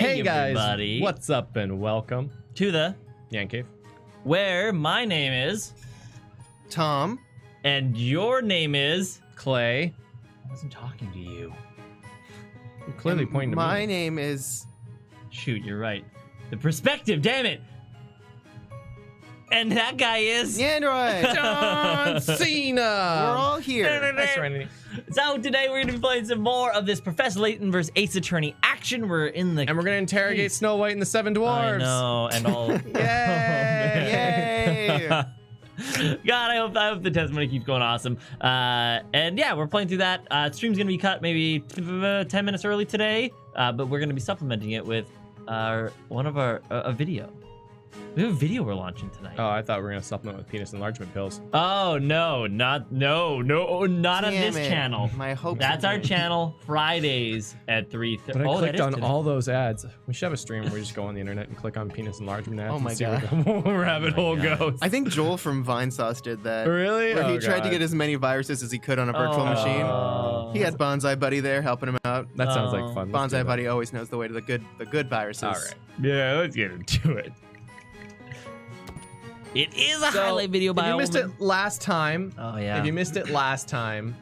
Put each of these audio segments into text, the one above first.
Hey guys, everybody. What's up and welcome to the NyanCave, where my name is Tom, and your name is Clay. I wasn't talking to you. You're clearly pointing to me. my name is... Shoot, you're right. The perspective, damn it. And that guy is Nyan. John Cena. We're all here. Hi, Serenity. So today we're gonna be playing some more of this Professor Layton versus Ace Attorney action. We're in the And we're gonna interrogate Snow White and the Seven Dwarves. I know, and all. Yay! God, I hope the testimony keeps going awesome. And yeah, we're playing through that. Stream's gonna be cut maybe 10 minutes early today, but we're gonna be supplementing it with a video. We have a video we're launching tonight. Oh, I thought we were gonna supplement with penis enlargement pills. Oh no, not on this channel. My hopes. That's our channel, Fridays at 3:30. But I clicked on all those ads. We should have a stream where we just go on the internet and click on penis enlargement ads. Oh my and see God. where the rabbit hole God. goes. I think Joel from Vinesauce did that. Really? Where he Oh, tried to God. get as many viruses as he could on a virtual machine. He had Bonsai Buddy there helping him out. That sounds like fun. Let's do Bonsai that. Buddy always knows the way to the good viruses. All right. Yeah, let's get into it. It is a highlight video by If you missed it last time, Oh yeah. if you missed it last time,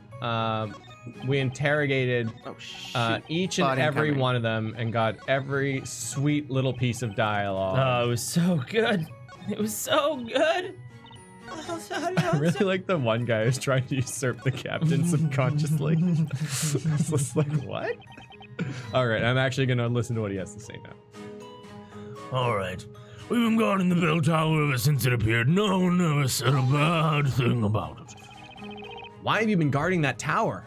we interrogated Oh shit. each and Bot every incoming. one of them and got every sweet little piece of dialogue. Oh, it was so good. It was so good. I really like the one guy who's trying to usurp the captain subconsciously. It's just like, what? All right, I'm actually gonna listen to what he has to say now. All right. We've been guarding the bell tower ever since it appeared. No one ever said a bad thing about it. Why have you been guarding that tower?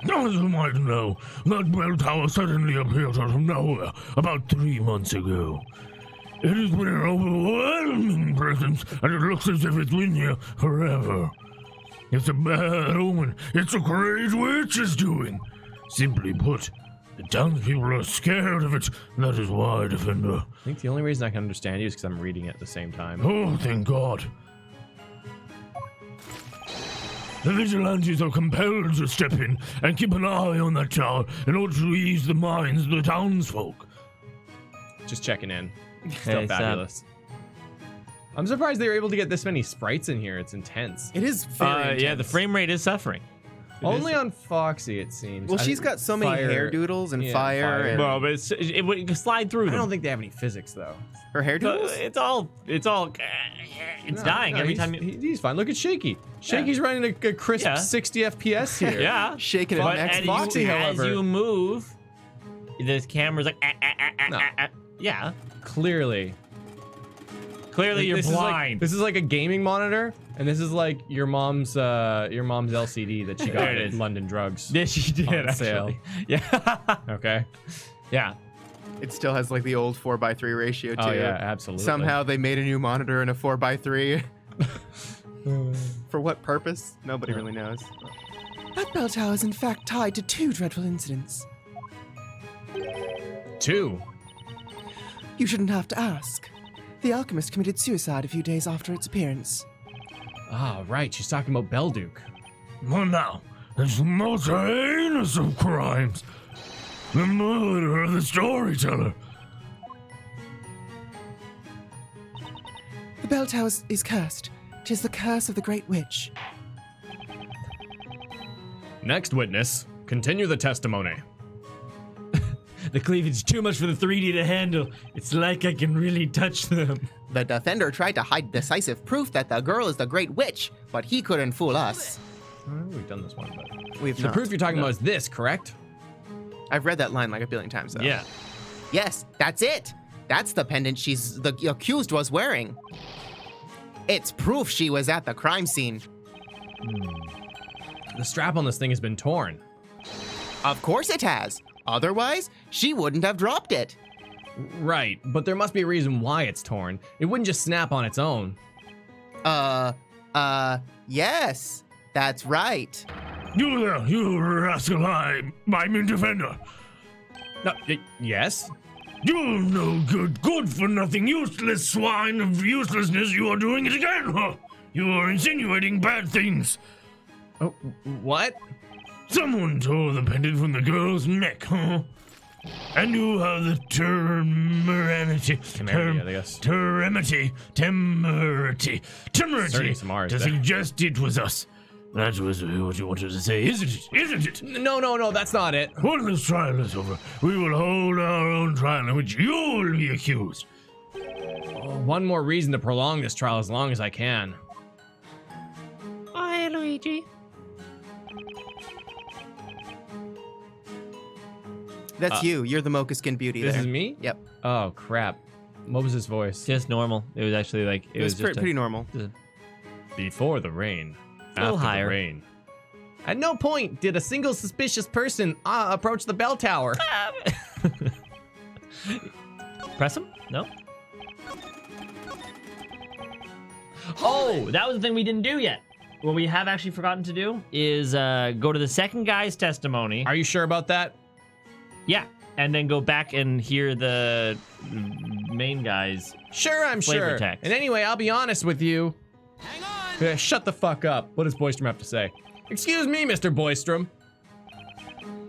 As you might know, that bell tower suddenly appeared out of nowhere about 3 months ago. It has been an overwhelming presence, and it looks as if it's been here forever. It's a bad omen. It's a great witch's doing. Simply put, the townspeople are scared of it. That is why, Defender. I think the only reason I can understand you is because I'm reading it at the same time. Oh, thank God. The vigilantes are compelled to step in and keep an eye on that tower in order to ease the minds of the townsfolk. Just checking in. Still Hey, Sam. fabulous. I'm surprised they were able to get this many sprites in here. It's intense. It is very Yeah, the intense. frame rate is suffering. Only on Foxy, it seems. Well, I she's think got so many fire- hair doodles and yeah, fire. And Well, but it would slide through I them. don't think they have any physics though. her hair doodles. It's all. It's No, dying no, every he's- time. He's fine. Look at Shaky. Shaky's running a crisp Yeah. 60 FPS here. Yeah. Shaking it But next. as Foxy, you, however- as you move, this camera's like. No. Yeah. Clearly. Clearly, you're This is like- blind. this is like a gaming monitor, and this is like your mom's LCD that she got There it at is. London Drugs. This she did on actually. sale. Yeah. Okay. Yeah. It still has like the old 4:3 ratio too. Oh yeah, absolutely. Somehow they made a new monitor in a 4:3. For what purpose? Nobody really knows. That bell tower is in fact tied to 2 dreadful incidents. 2. You shouldn't have to ask. The alchemist committed suicide a few days after its appearance. Ah, right. She's talking about Belduke. Well, now, it's the most heinous of crimes. The murder of the storyteller. The bell tower is cursed. 'Tis the curse of the great witch. Next witness. Continue the testimony. The cleavage is too much for the 3D to handle. It's like I can really touch them. The defender tried to hide decisive proof that the girl is the great witch, but he couldn't fool us. We've done this one, but We've the not. proof you're talking about is this, correct? I've read that line like a billion times though. Yeah. Yes, that's it. That's the pendant the accused was wearing. It's proof she was at the crime scene. The strap on this thing has been torn. Of course it has. Otherwise, she wouldn't have dropped it. Right, but there must be a reason why it's torn. It wouldn't just snap on its own. Yes, that's right. You there, you rascal, I mean defender. No, yes? You no good for nothing, useless swine of uselessness. You are doing it again, huh? You are insinuating bad things. Oh, what? Someone tore the pendant from the girl's neck, huh? And you have the temerity Starting some R's to there. suggest it was us. That was what you wanted to say, isn't it? Isn't it? No, that's not it. When this trial is over, we will hold our own trial in which you will be accused. Oh, one more reason to prolong this trial as long as I can. Hi, Luigi. That's you. You're the mocha skin beauty. This there. is me? Yep. Oh, crap. What was his voice? Just normal. It was actually like It was just pretty normal. Before the rain. A little After higher. the rain. At no point did a single suspicious person approach the bell tower. Press him? No. Oh, that was the thing we didn't do yet. What we have actually forgotten to do is go to the second guy's testimony. Are you sure about that? Yeah, and then go back and hear the main guy's. Sure, I'm Flavor sure. text. And anyway, I'll be honest with you. Hang on. Shut the fuck up. What does Boystrom have to say? Excuse me, Mr. Boystrom.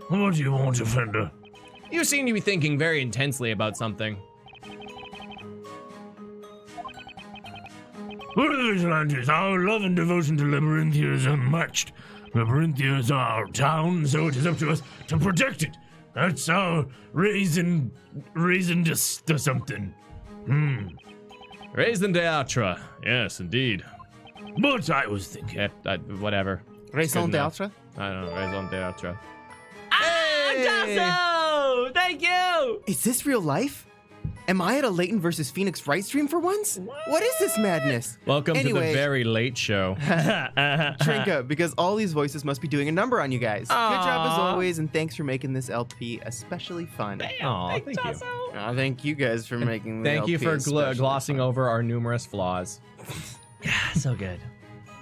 What do you want, offender? You seem to be thinking very intensely about something. We're the vigilantes. Our love and devotion to Labyrinthia is unmatched. Labyrinthia is our town, so it is up to us to protect it. That's our reason to something. Raison d'etre. Yes, indeed. But I was thinking. Whatever. Raison Good enough. d'etre? I don't know. Raison d'etre. Tasso! Thank you! Is this real life? Am I at a Layton versus Phoenix Wright stream for once? What is this madness? Welcome to the Anyway. very late show. Trinka, because all these voices must be doing a number on you guys. Good job as Aw. always, and thanks for making this LP especially fun. Aw, thank you. Aw, thank you guys for making the Thank you LP for especially glossing fun. over our numerous flaws. Yeah, so good.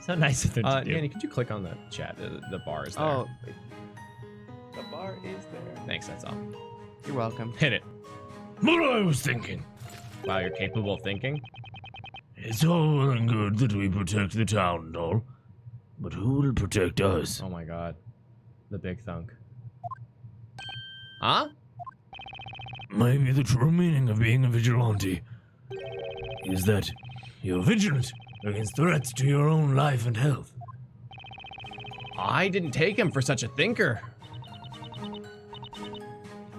So nice of them to do. Nanny, could you click on the chat? The bar is there. Oh, the bar is there. Thanks, that's all. You're welcome. Hit it. What I was thinking. Wow, you're capable of thinking. It's all well and good that we protect the town and all. But who will protect us? Oh my god. The big thunk. Huh? Maybe the true meaning of being a vigilante is that you're vigilant against threats to your own life and health. I didn't take him for such a thinker.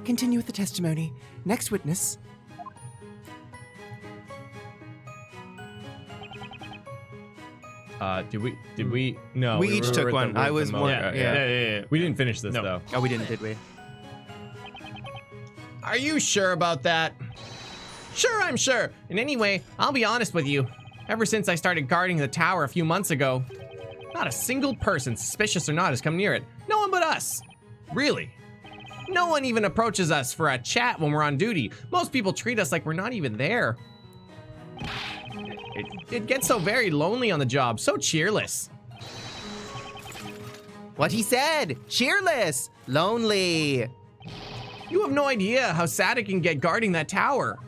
Continue with the testimony. Next witness. Did we? No. We each were took at the- one. we're at I the was mo- one. yeah. Yeah. We didn't finish this No. though. Oh, we didn't, did we? Are you sure about that? Sure, I'm sure. And anyway, I'll be honest with you. Ever since I started guarding the tower a few months ago, not a single person, suspicious or not, has come near it. No one but us. Really. No one even approaches us for a chat when we're on duty. Most people treat us like we're not even there. It gets so very lonely on the job, so cheerless. What he said. Cheerless. Lonely. You have no idea how sad it can get guarding that tower.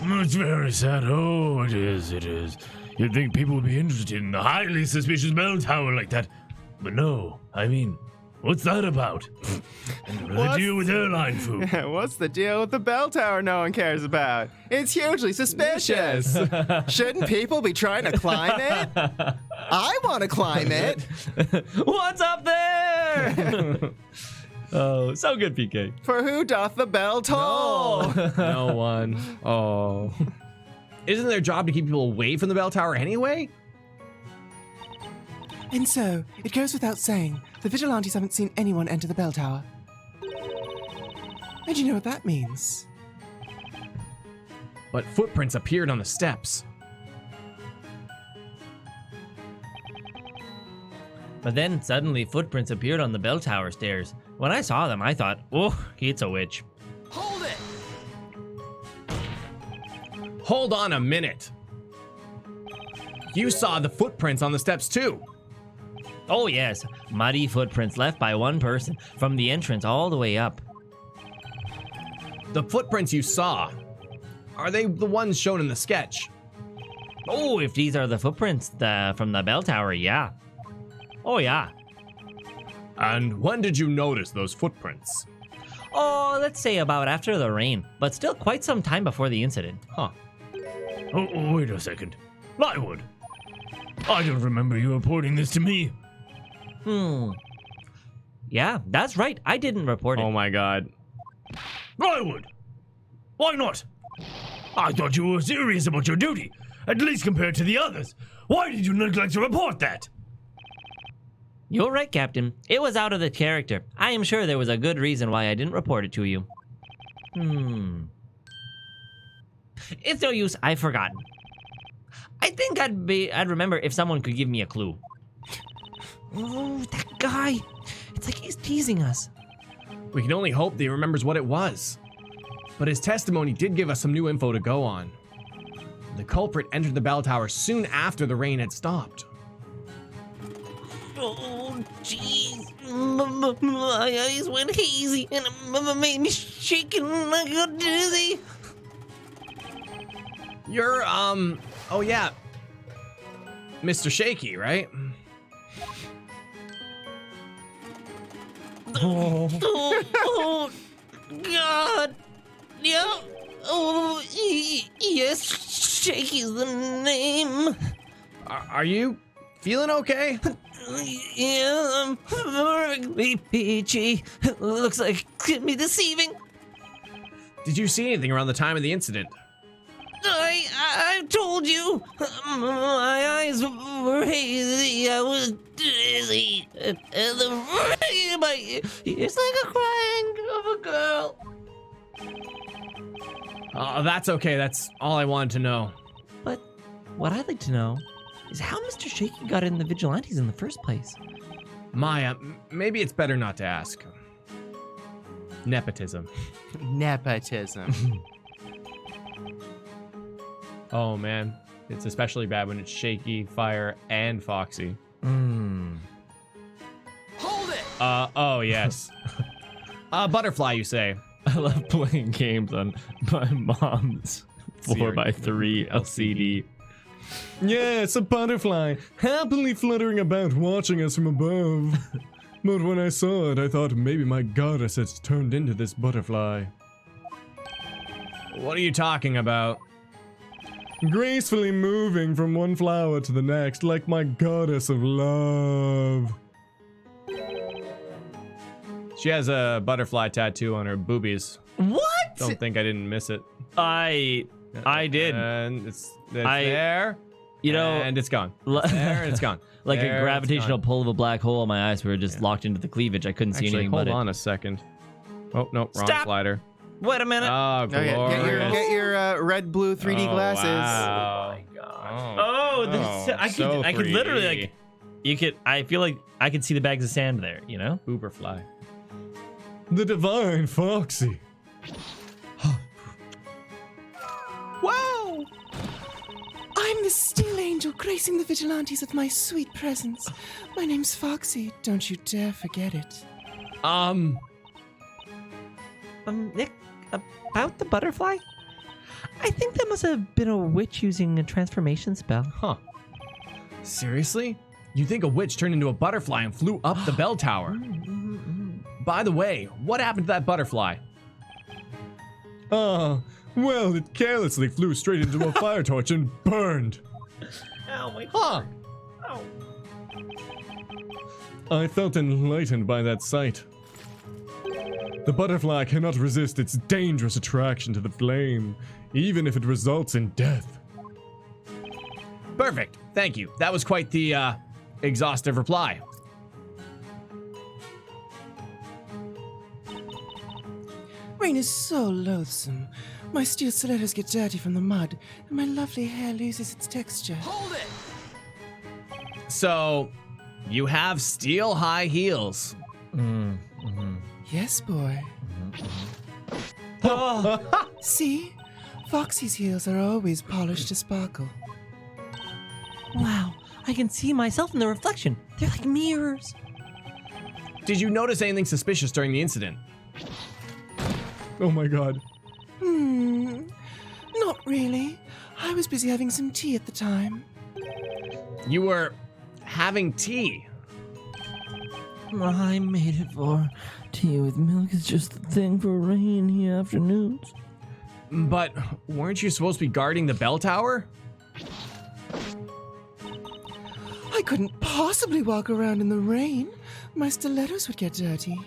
It's very sad. Oh, it is, it is. You'd think people would be interested in a highly suspicious bell tower like that. But no, I mean, what's that about? And what What's- to do with airline food? What's the deal with the bell tower no one cares about? It's hugely suspicious. Shouldn't people be trying to climb it? I want to climb it. What's up there? Oh, so good, PK. For who doth the bell toll? No one. Oh. Isn't their job to keep people away from the bell tower anyway? And so, it goes without saying, the vigilantes haven't seen anyone enter the bell tower. And you know what that means? But footprints appeared on the steps. But then suddenly footprints appeared on the bell tower stairs. When I saw them, I thought, oh, it's a witch. Hold it! Hold on a minute. You saw the footprints on the steps too. Oh yes, muddy footprints left by one person from the entrance all the way up. The footprints you saw, are they the ones shown in the sketch? Oh, if these are the footprints from the bell tower, yeah. Oh yeah. And when did you notice those footprints? Oh, let's say about after the rain, but still quite some time before the incident. Huh. Oh, wait a second. Lywood! I don't remember you reporting this to me. Yeah, that's right. I didn't report it. Oh my god. Lywood! Why not? I thought you were serious about your duty, at least compared to the others. Why did you neglect to report that? You're right, Captain. It was out of the character. I am sure there was a good reason why I didn't report it to you. It's no use. I've forgotten. I think I'd remember if someone could give me a clue. Oh, that guy. It's like he's teasing us. We can only hope that he remembers what it was. But his testimony did give us some new info to go on. The culprit entered the bell tower soon after the rain had stopped. Oh, jeez. My eyes went hazy and it made me shaking and I got dizzy. You're, oh yeah, Mr. Shaky, right? Oh, God. Yeah. Oh, yes, Shaky's the name. Are you feeling okay? Yeah, I'm perfectly peachy. Looks like it could be deceiving. Did you see anything around the time of the incident? I told you. My eyes were hazy. I was dizzy. And the rain in my ears like a crying of a girl. That's okay. That's all I wanted to know. But what I'd like to know is how Mr. Shaky got in the vigilantes in the first place. Maya, maybe it's better not to ask. Nepotism. Nepotism. Oh man, it's especially bad when it's Shaky, Fire, and Foxy. Hold it! Oh yes. Butterfly, you say? I love playing games on my mom's 4x3 LCD. Yes, a butterfly, happily fluttering about, watching us from above. But when I saw it, I thought maybe my goddess has turned into this butterfly. What are you talking about? Gracefully moving from one flower to the next, like my goddess of love. She has a butterfly tattoo on her boobies. What? Don't think I didn't miss it. I did. And it's there. You know, and it's gone. It's there and it's gone. Like there, a gravitational it's pull of a black hole. My eyes were just locked into the cleavage. I couldn't see Actually, anything hold but on a second. Oh no, wrong Stop. slider. Wait a minute. Oh, Okay, glorious. get your red blue 3D glasses. Wow. Oh my god. I could literally like. You could. I feel like I could see the bags of sand there. You know. Uberfly. The divine Foxy. Wow! I'm the steel angel gracing the vigilantes with my sweet presence. My name's Foxy. Don't you dare forget it. Nick, about the butterfly? I think that must have been a witch using a transformation spell. Huh. Seriously? You think a witch turned into a butterfly and flew up the bell tower? By the way, what happened to that butterfly? Well, it carelessly flew straight into a fire torch and burned. Ow, my Huh. Ow. I felt enlightened by that sight. The butterfly cannot resist its dangerous attraction to the flame, even if it results in death. Perfect. Thank you. That was quite the, exhaustive reply. Rain is so loathsome. My steel stilettos get dirty from the mud, and my lovely hair loses its texture. Hold it! So, you have steel high heels. Yes, boy. See? Foxy's heels are always polished to sparkle. Wow, I can see myself in the reflection. They're like mirrors. Did you notice anything suspicious during the incident? Oh my god. Not really. I was busy having some tea at the time. You were having tea. I made it for. Tea with milk is just the thing for rainy afternoons. But weren't you supposed to be guarding the bell tower? I couldn't possibly walk around in the rain. My stilettos would get dirty.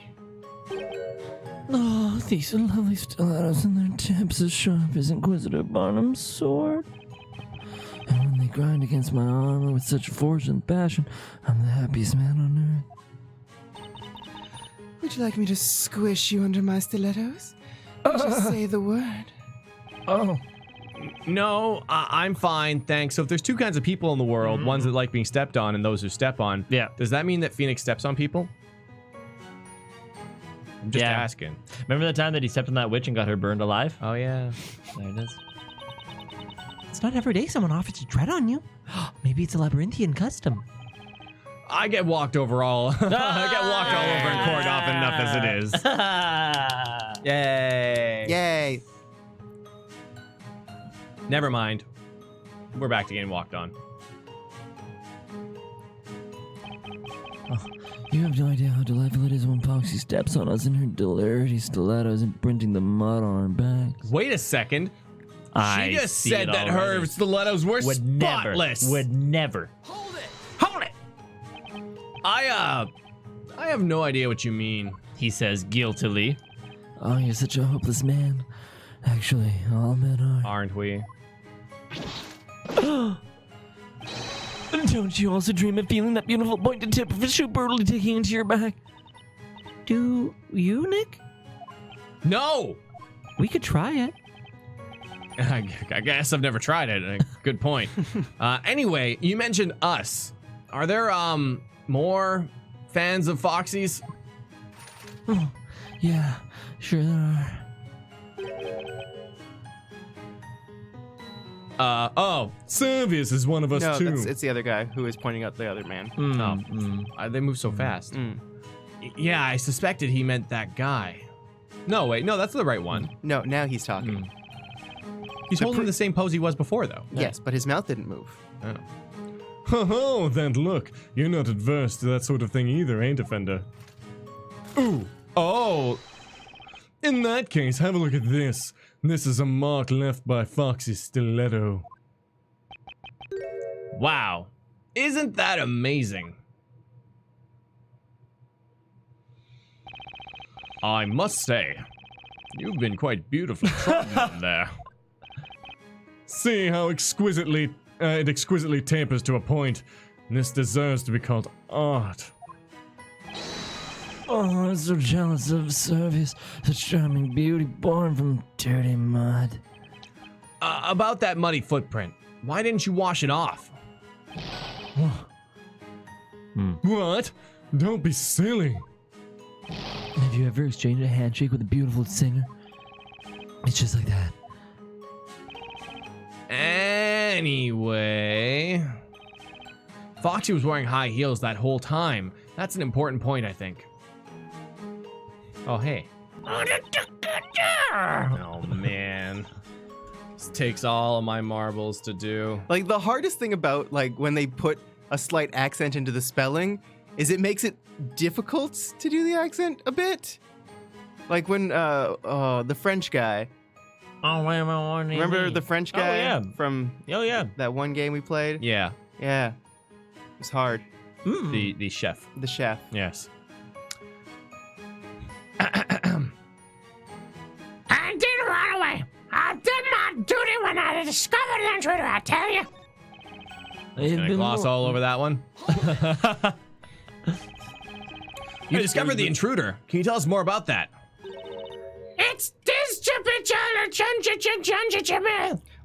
Oh, these are lovely stilettos and their tips as sharp as Inquisitor Barnum's sword. And when they grind against my armor with such force and passion, I'm the happiest man on earth. Would you like me to squish you under my stilettos? Just say the word. Oh. No, I'm fine, thanks. So if there's two kinds of people in the world, ones that like being stepped on and those who step on, does that mean that Phoenix steps on people? I'm just asking. Remember the time that he stepped on that witch and got her burned alive? Oh, yeah. There it is. It's not every day someone offers to tread on you. Maybe it's a labyrinthian custom. I get walked over all. I get walked all over in court often enough as it is. Yay. Yay. Never mind. We're back to getting walked on. You have no idea how delightful it is when Foxy steps on us in her dirty stilettos and printing the mud on our backs. Wait a second. I She just see said it that already. her stilettos were Would spotless. never. Hold it. I have no idea what you mean. He says guiltily. Oh, you're such a hopeless man. Actually, all men are. Aren't we? Don't you also dream of feeling that beautiful pointed tip of a shoe brutally digging into your back? Do you, Nick? No. We could try it. I guess I've never tried it. Good point. Anyway, you mentioned us. Are there more fans of Foxy's? Oh, yeah, sure there are. Servius is one of us No, too. it's the other guy who is pointing out the other man. They move so fast. Yeah, I suspected he meant that guy. No, wait, no, that's the right one. No, now he's talking. He's holding the same pose he was before, though. Yes, but his mouth didn't move. Oh, then look, you're not adverse to that sort of thing either, ain't Offender? Ooh, oh. In that case, have a look at this. This is a mark left by Foxy's stiletto. Wow. Isn't that amazing? I must say, you've been quite beautifully trodden there. See how exquisitely, it exquisitely tapers to a point. This deserves to be called art. Oh, I'm so jealous of Servius, such charming beauty born from dirty mud. About that muddy footprint, why didn't you wash it off? What? Don't be silly. Have you ever exchanged a handshake with a beautiful singer? It's just like that. Anyway, Foxy was wearing high heels that whole time. That's an important point, I think. Oh, hey. Oh, man. This takes all of my marbles to do. Like, the hardest thing about, like, when they put a slight accent into the spelling is it makes it difficult to do the accent a bit. Like when, the French guy. Oh, wait, Remember the French guy? Oh, yeah. From that one game we played? Yeah. Yeah. It was hard. The chef. The chef. Yes. I didn't run away. I did my duty when I discovered the intruder, I tell you. Gonna gloss all over that one. You discovered the intruder. Can you tell us more about that? It's this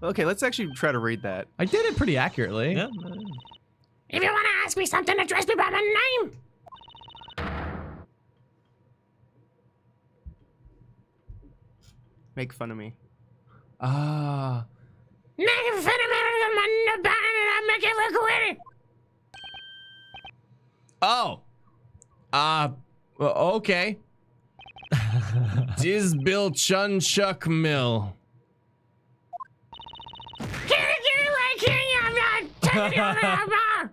Okay, let's actually try to read that. I did it pretty accurately. Yeah. If you want to ask me something, address me by my name. Make fun of me. Ah. Make fun of me, and I make it look weird. Oh. Okay. Disbil Chunchuck Mill. Get away, King! I'm not taking you over.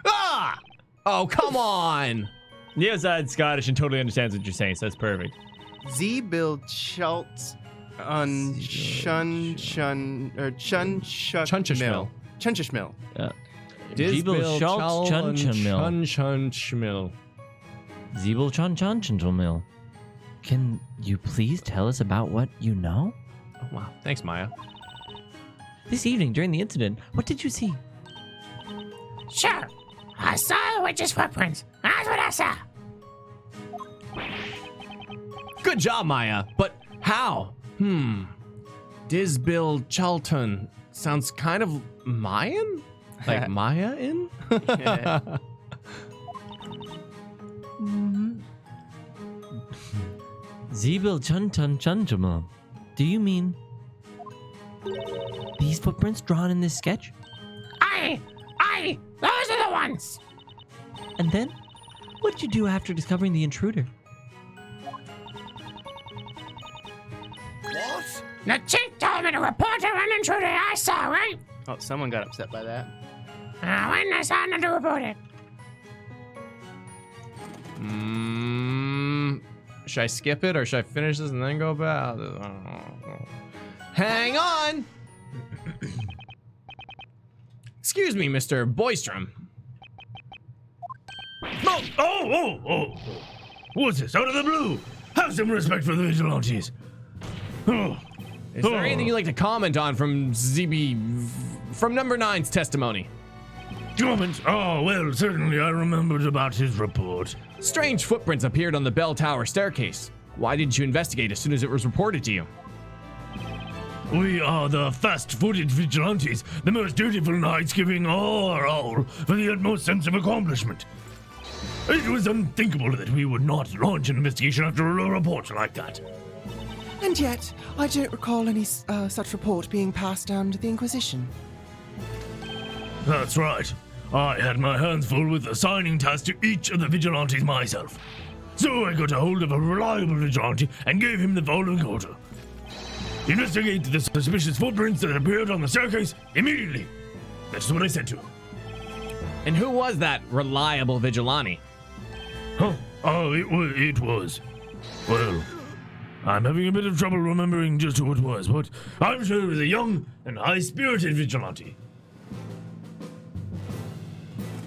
Ah! Oh, come on. Neo's Scottish and totally understands what you're saying, so that's perfect. Zeebil Chult Chun Chunchishmill. Chunchishmill. Zeebil Schultz Chunchunmill. Chunchunchmill. Zeebil Chunchunchmill. Can you please tell us about what you know? Oh, wow. Thanks, Maya. This evening during the incident, what did you see? Sure. I saw the witch's footprints. That's what I saw. Good job, Maya. But how? Disbil Chalton sounds kind of Mayan? Like Maya in? Zeebil Chunchunchmill. Do you mean these footprints drawn in this sketch? Those are the ones. And then, what did you do after discovering the intruder? What? The chief told me to report an intruder I saw, right? Oh, someone got upset by that. When I saw nothing to report it. Should I skip it or should I finish this and then go back? Hang on! Excuse me, Mr. Boystrom. Oh! What's this? Out of the blue! Have some respect for the vigilantes. Oh. Is there anything you'd like to comment on from from number 9's testimony? Comment? Oh, well, certainly I remembered about his report. Strange footprints appeared on the bell tower staircase. Why didn't you investigate as soon as it was reported to you? We are the fast-footed vigilantes, the most dutiful knights giving our all for the utmost sense of accomplishment. It was unthinkable that we would not launch an investigation after a report like that. And yet, I don't recall any such report being passed down to the Inquisition. That's right. I had my hands full with assigning tasks to each of the vigilantes myself. So I got a hold of a reliable vigilante and gave him the following order. Investigate the suspicious footprints that appeared on the staircase immediately. That's what I said to him. And who was that reliable vigilante? Huh? Oh, it was. Well, I'm having a bit of trouble remembering just who it was, but I'm sure it was a young and high-spirited vigilante.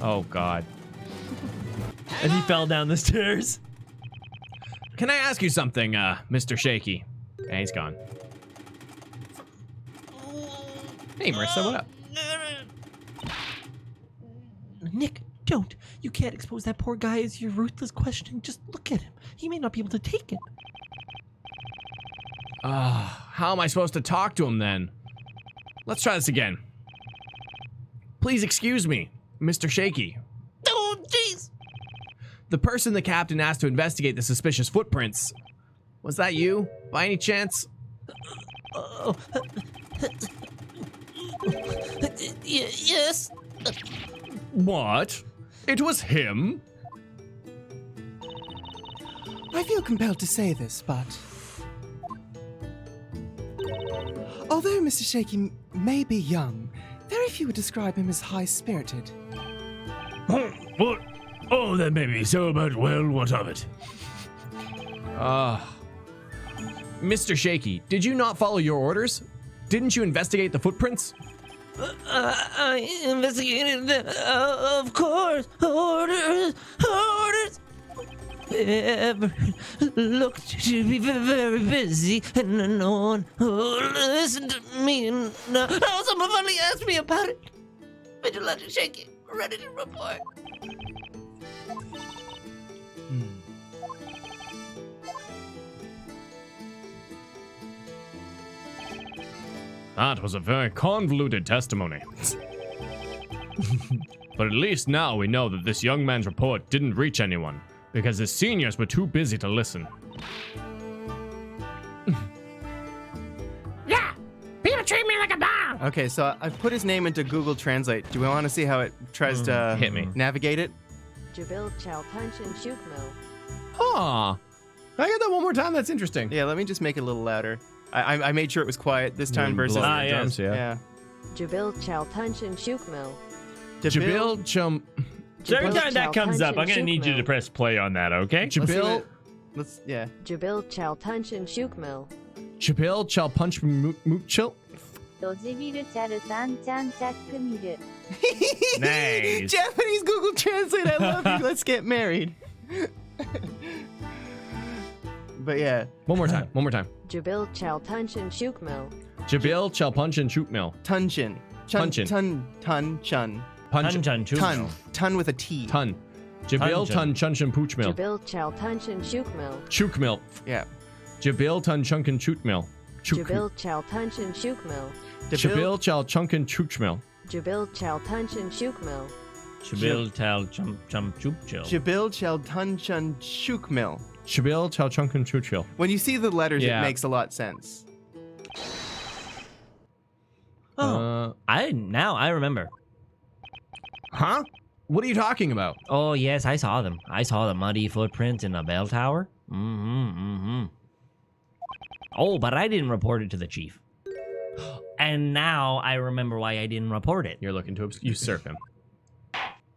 Oh, God. And he fell down the stairs. Can I ask you something, Mr. Shaky? Yeah, he's gone. Hey, Marissa, what up? Nick, don't. You can't expose that poor guy as your ruthless questioning. Just look at him. He may not be able to take it. How am I supposed to talk to him then? Let's try this again. Please excuse me, Mr. Shaky. Oh, jeez. The person the captain asked to investigate the suspicious footprints, was that you, by any chance? Yes. What? It was him? I feel compelled to say this, but although Mr. Shaky may be young, very few would describe him as high-spirited. What? Oh, that may be so, but well, what of it? Mr. Shaky, did you not follow your orders? Didn't you investigate the footprints? I investigated them. Of course. Orders. Ever looked to be very busy, and no one listened to me. And now someone finally asked me about it. Vigilante Shaky, ready to report. That was a very convoluted testimony. But at least now we know that this young man's report didn't reach anyone, because his seniors were too busy to listen. Yeah, people treat me like a bomb. Okay, so I've put his name into Google Translate. Do we want to see how it tries to Hit me. navigate it? Jabil Chalpunchin Shukmo. Huh. Can I get that one more time? That's interesting. Yeah, let me just make it a little louder. I made sure it was quiet this time versus... Blow your yes. drums, yeah. Yeah. Jabil Chalpunchin Shukmo. Jabil Chum... So every Jabil time that comes up, I'm gonna need you to Chukmil. press play on that, okay? Jabil, Yeah. Jabil Chaltunchin Shukmil. Jabil, Chal Punch Moochil. 너지비를 자르단 짠짜크미르. Nice. Japanese Google Translate. I love you. Let's get married. But yeah, One more time. Jabil Chaltunchin Shukmil. Jabil, Chal Punch and Shoot Mill. Tunchin. Tunchin. Chun. Punch. Ton with a T. Ton. Jabil, Ton, Chunchin, Pooch Mill. Jabil Chaltunchin Shukmil. Chook Mill. Yeah. Jabil, Ton, Chunkin, Choot Mill. Jabil Chaltunchin Shukmil. Jabil, Chal Chunkin, Chooch Mill. Jabil Chaltunchin Shukmil. Shabil tal chum choop chill. Jabil Chel Tunchan Shukmil. Jabil, Chal Chunkin, Chooch Mill. When you see the letters, Yeah. it makes a lot of sense. I remember. Huh? What are you talking about? Oh yes, I saw them. I saw the muddy footprints in the bell tower. Oh, but I didn't report it to the chief. And now I remember why I didn't report it. You're looking to usurp him.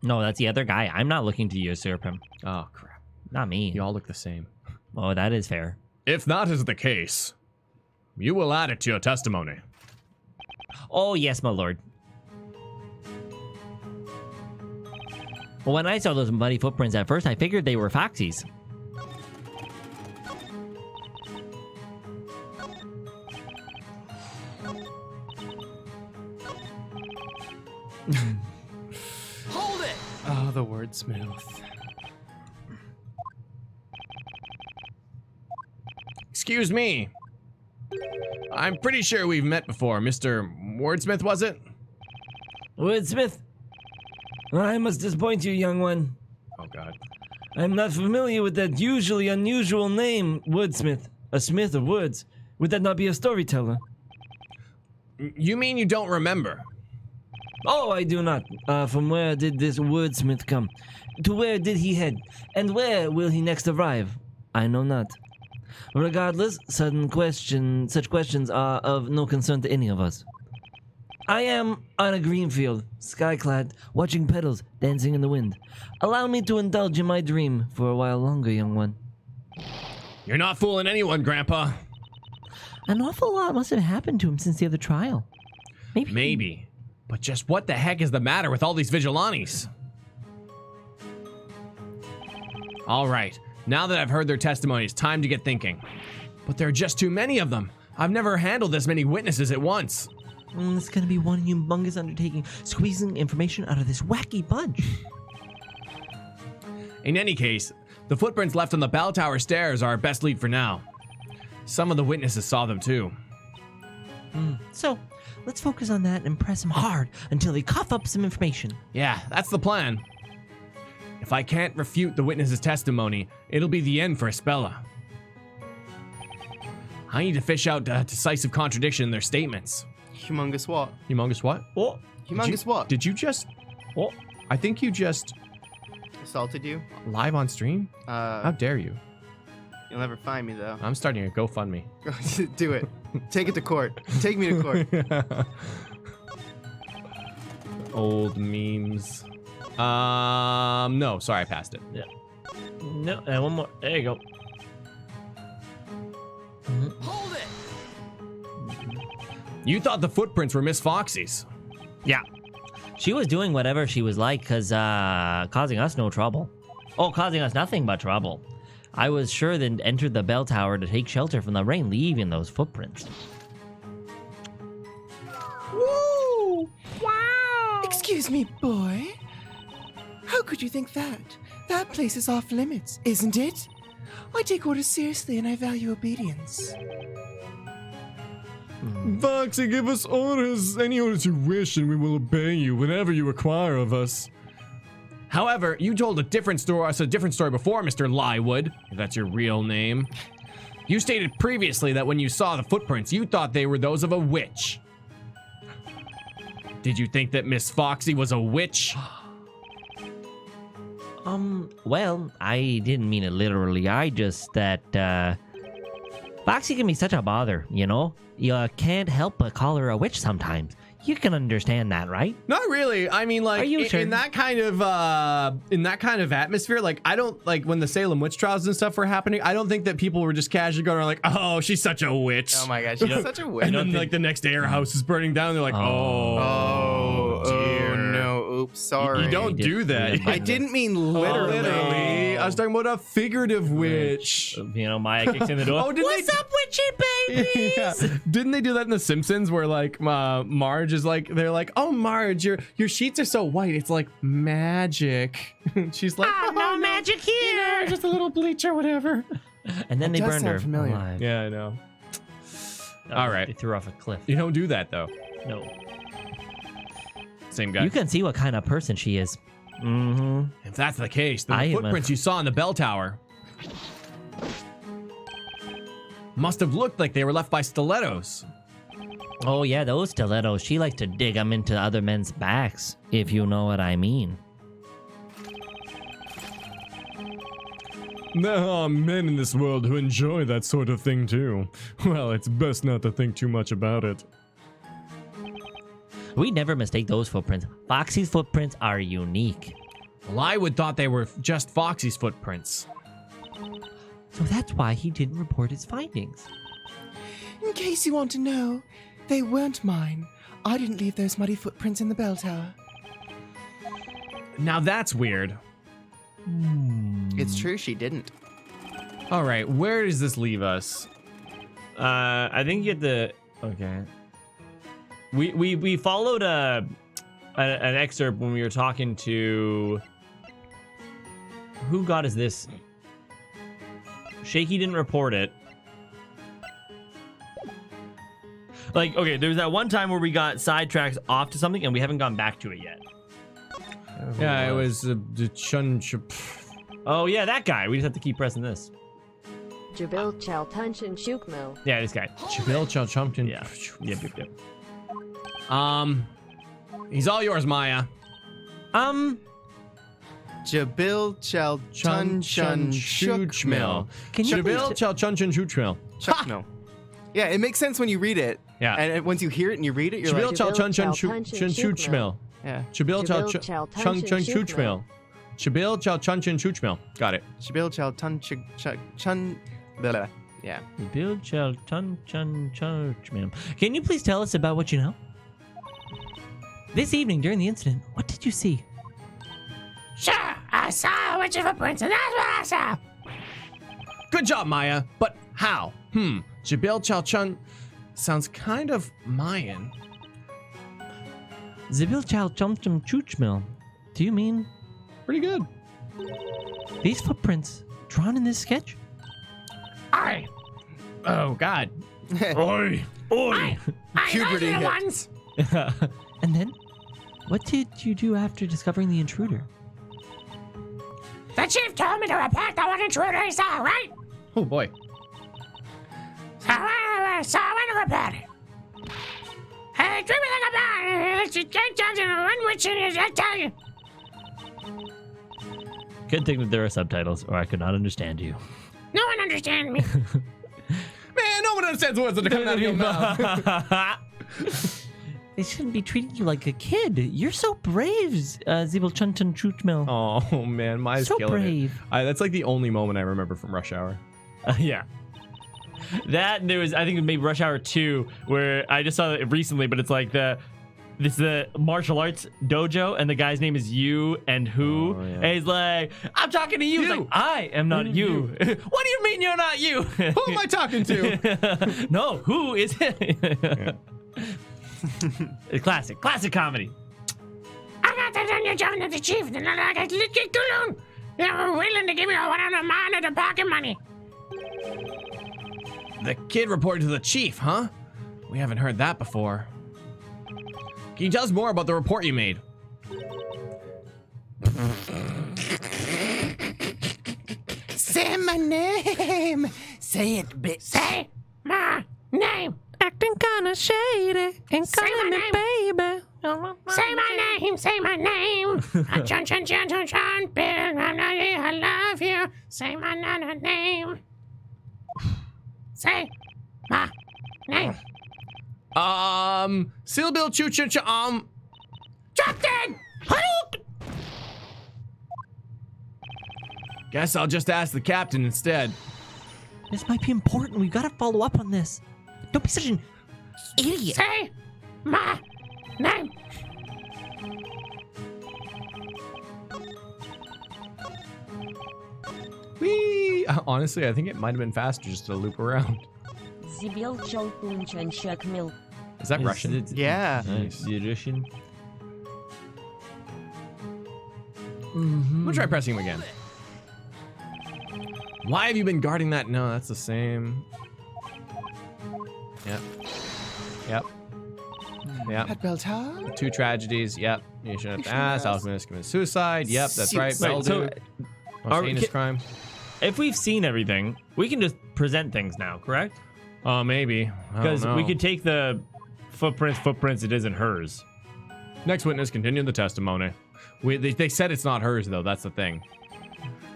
No, that's the other guy. I'm not looking to usurp him. Oh, crap. Not me. You all look the same. Oh, that is fair. If that is the case, you will add it to your testimony. Oh, yes, my lord. Well, when I saw those muddy footprints at first, I figured they were Foxy's. Oh, the wordsmith. Excuse me. I'm pretty sure we've met before. Mr. Wordsmith, was it? Woodsmith, I must disappoint you, young one. Oh, God. I'm not familiar with that usually unusual name, Woodsmith. A smith of woods. Would that not be a storyteller? You mean you don't remember? Oh, I do not. From where did this wordsmith come? To where did he head? And where will he next arrive? I know not. Regardless, such questions are of no concern to any of us. I am on a green field, sky-clad, watching petals dancing in the wind. Allow me to indulge in my dream for a while longer, young one. You're not fooling anyone, Grandpa. An awful lot must have happened to him since the other trial. Maybe. But just what the heck is the matter with all these vigilantes? All right. Now that I've heard their testimony, it's time to get thinking. But there are just too many of them. I've never handled this many witnesses at once. It's gonna be one humongous undertaking, squeezing information out of this wacky bunch. In any case, the footprints left on the bell tower stairs are our best lead for now. Some of the witnesses saw them too. So, let's focus on that and press him hard until they cough up some information. Yeah, that's the plan. If I can't refute the witnesses' testimony, it'll be the end for Basella. I need to fish out a decisive contradiction in their statements. Humongous what? Humongous what? Oh, Humongous what? Did you just... oh, I think you just... Assaulted you? Live on stream? How dare you? You'll never find me though. I'm starting a GoFundMe. Do it. Take it to court. Take me to court. Old memes. No, sorry, I passed it. no, and one more. There you go. You thought the footprints were Miss Foxy's. Yeah. She was doing whatever she was like, cause causing us no trouble. Oh, causing us nothing but trouble. I was sure then entered the bell tower to take shelter from the rain, leaving those footprints. Woo! Wow! Excuse me, boy. How could you think that? That place is off limits, isn't it? I take orders seriously and I value obedience. Foxy, give us orders. Any orders you wish, and we will obey you whenever you require of us. However, you told us a different story before, Mr. Liewood, if that's your real name. You stated previously that when you saw the footprints, you thought they were those of a witch. Did you think that Miss Foxy was a witch? Well, I didn't mean it literally. I just that, Foxy can be such a bother, you know? You can't help but call her a witch sometimes. You can understand that, right? Not really. I mean, like Are you sure? in that kind of atmosphere, like I don't like when the Salem witch trials and stuff were happening. I don't think that people were just casually going around like, "Oh, she's such a witch." Oh my gosh, she's such a witch. And then like the next day, her house is burning down. They're like, Oh dear. no! Oops, sorry. You don't do that. I didn't mean literally. Literally. I was talking about a figurative witch. You know, Maya kicks in the door. Oh, didn't What's up, witchy babies? Yeah. Didn't they do that in The Simpsons where like Marge is like, they're like, "Oh, Marge, your sheets are so white. It's like magic." She's like, Oh, no magic here. just a little bleach or whatever. And then they does burned sound her familiar. alive. Yeah, I know. All right. They threw her off a cliff. You don't do that though. No. Same guy. You can see what kind of person she is. Mm-hmm. If that's the case, then I the am a- footprints you saw in the bell tower must have looked like they were left by stilettos. Oh, yeah, those stilettos. She likes to dig them into other men's backs, if you know what I mean. There are men in this world who enjoy that sort of thing too. Well, it's best not to think too much about it. We never mistake those footprints. Foxy's footprints are unique. Well, I would thought they were just Foxy's footprints. So that's why he didn't report his findings. In case you want to know, they weren't mine. I didn't leave those muddy footprints in the bell tower. Now that's weird. It's true, she didn't. All right, where does this leave us? I think you had to... Okay. We followed an excerpt when we were talking to... Who god is this? Shaky didn't report it. Like, okay, there's that one time where we got sidetracked off to something and we haven't gone back to it yet. Yeah, it was the Chun. Oh, yeah, that guy. We just have to keep pressing this. Jabil Chaltunchin Shukmil. Yeah, this guy. Chabil Chalchumpton. Yeah. Yep. He's all yours, Maya. Jabil Chal Chun Chun Shukmil. Can you Chabil please... Chalchunchin Chukmil. Chukmil. Yeah, it makes sense when you read it. Yeah. And once you hear it and you read it, you're Chabil like, Chalchunchin Chalchunchin Chukmil. yeah. Chabil Jabil Chalchunchin Chaltunchin Chukmil. Chabil Chalchunchin Chukmil. Got it. Jabil Chal Chun Chun. Blah, blah. Yeah. Bill Chun ma'am. Can you please tell us about what you know? This evening during the incident, what did you see? Sure, I saw a witch's footprints, and that's what I saw. Good job, Maya. But how? Chabil Chalchun sounds kind of Mayan. Zibil Chalchumchum Chuchmil. Do you mean Pretty good. these footprints drawn in this sketch? Aye, Oh, God. Oi! Oi! aye, Puberty those are the hit. ones. And then, what did you do after discovering the intruder? The chief told me to report the one intruder he saw, right? Oh, boy. So I went to report it. Hey, everything about it. You can't judge it. One witch in it, I tell you. Good thing that there are subtitles, or I could not understand you. No one understands me. Man, no one understands words that are coming out of your mouth. They shouldn't be treating you like a kid. You're so brave, Zibil Chuntun Chutmil. Oh, man. Maya's So killing brave. it. That's like the only moment I remember from Rush Hour. Yeah. That, there was, I think maybe Rush Hour 2, where I just saw it recently, but it's like this is the martial arts dojo, and the guy's name is You and Who. Oh, yeah. And he's like, I'm talking to you. He's You. like, I am not you. What do you mean you're not you? Who am I talking to? No, who is it? Classic comedy. I got that on your job to the chief, and I got to get too long. They were willing to give me a 100 mine of the pocket money. The kid reported to the chief, huh? We haven't heard that before. Can you tell us more about the report you made? Say my name. Say it, bitch. Say my name. Acting kinda shady and Say calling my me baby. Say my name. Say my name. Chun chun chun chun chun. Bill, I love you. Say my name. Say my name. Seal Bill Choo Choo Choo Captain! Hadouken! Guess I'll just ask the captain instead. This might be important. We've got to follow up on this. Don't be such an idiot. Say my name. Whee! Honestly, I think it might have been faster just to loop around. Zibil Cholpunchen Shekmil. Is that Russian? Yeah. Nice. Russian. I'm gonna try pressing him again. Why have you been guarding that? No, that's the same. Yep. Yep. Yep. At bell tower? 2 tragedies. Yep. You shouldn't have to ask. Alchemist committed suicide. Yep, that's right. Wait, Bell so dude. are Most we- heinous crime. If we've seen everything, we can just present things now, correct? Oh, maybe. Because we could take the footprints. It isn't hers. Next witness, continue the testimony. They said it's not hers, though. That's the thing.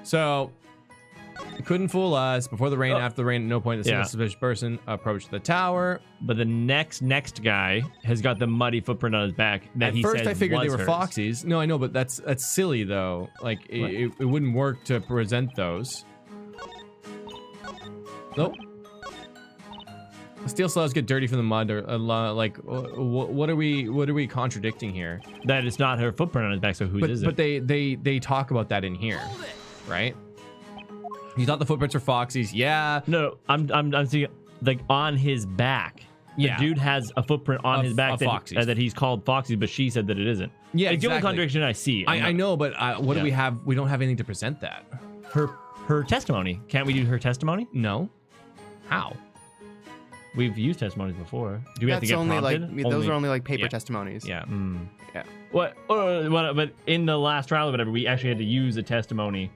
So, it couldn't fool us. Before the rain, after the rain, at no point a single suspicious person approached the tower. But the next guy has got the muddy footprint on his back that At he first, says I figured they was were hers. Foxies. No, I know, but that's silly, though. Like, it wouldn't work to present those. Nope. Steel slabs get dirty from the mud, or like, what are we contradicting here? That it's not her footprint on his back, so whose is it? But they talk about that in here, right? You thought the footprints were Foxy's, yeah. No, I'm seeing like on his back. Yeah. The dude has a footprint on his back that he's called Foxy, but she said that it isn't. Yeah, it's the only exactly. contradiction I see. I know, but what do we have? We don't have anything to present that. Her testimony. Can't we do her testimony? No. How? We've used testimonies before. Do we have to That's get only prompted? those are only like paper yeah. testimonies. Yeah. Yeah. What? But in the last trial or whatever, we actually had to use a testimony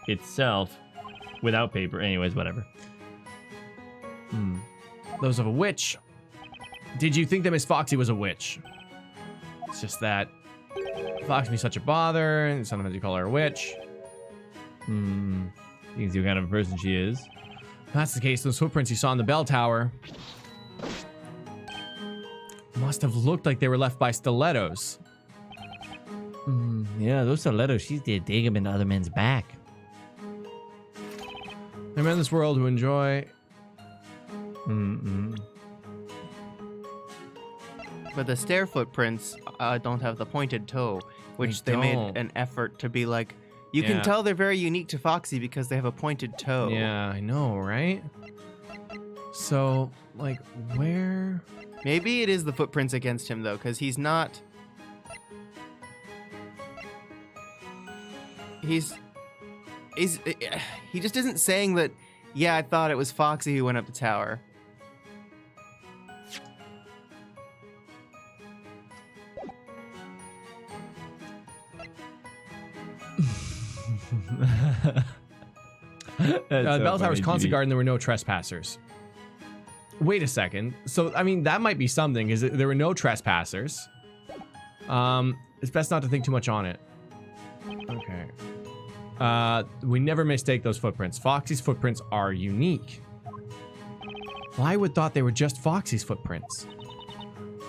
itself without paper. Anyways, whatever. Those of a witch. Did you think that Miss Foxy was a witch? It's just that Foxy be such a bother, and sometimes you call her a witch. You can see what kind of a person she is. If that's the case, those footprints you saw in the bell tower must have looked like they were left by stilettos. Yeah, those stilettos, she's did dig them into other men's back. There are men in this world who enjoy. But the stair footprints don't have the pointed toe, which they made an effort to be like. You can tell they're very unique to Foxy because they have a pointed toe. Yeah, I know, right? So, like, where? Maybe it is the footprints against him though, because he's not. He just isn't saying that. Yeah, I thought it was Foxy who went up the tower. The bell tower's constant guard and there were no trespassers. Wait a second. So, I mean, that might be something. Is it there were no trespassers? It's best not to think too much on it. Okay. We never mistake those footprints. Foxy's footprints are unique. Well, I would thought they were just Foxy's footprints.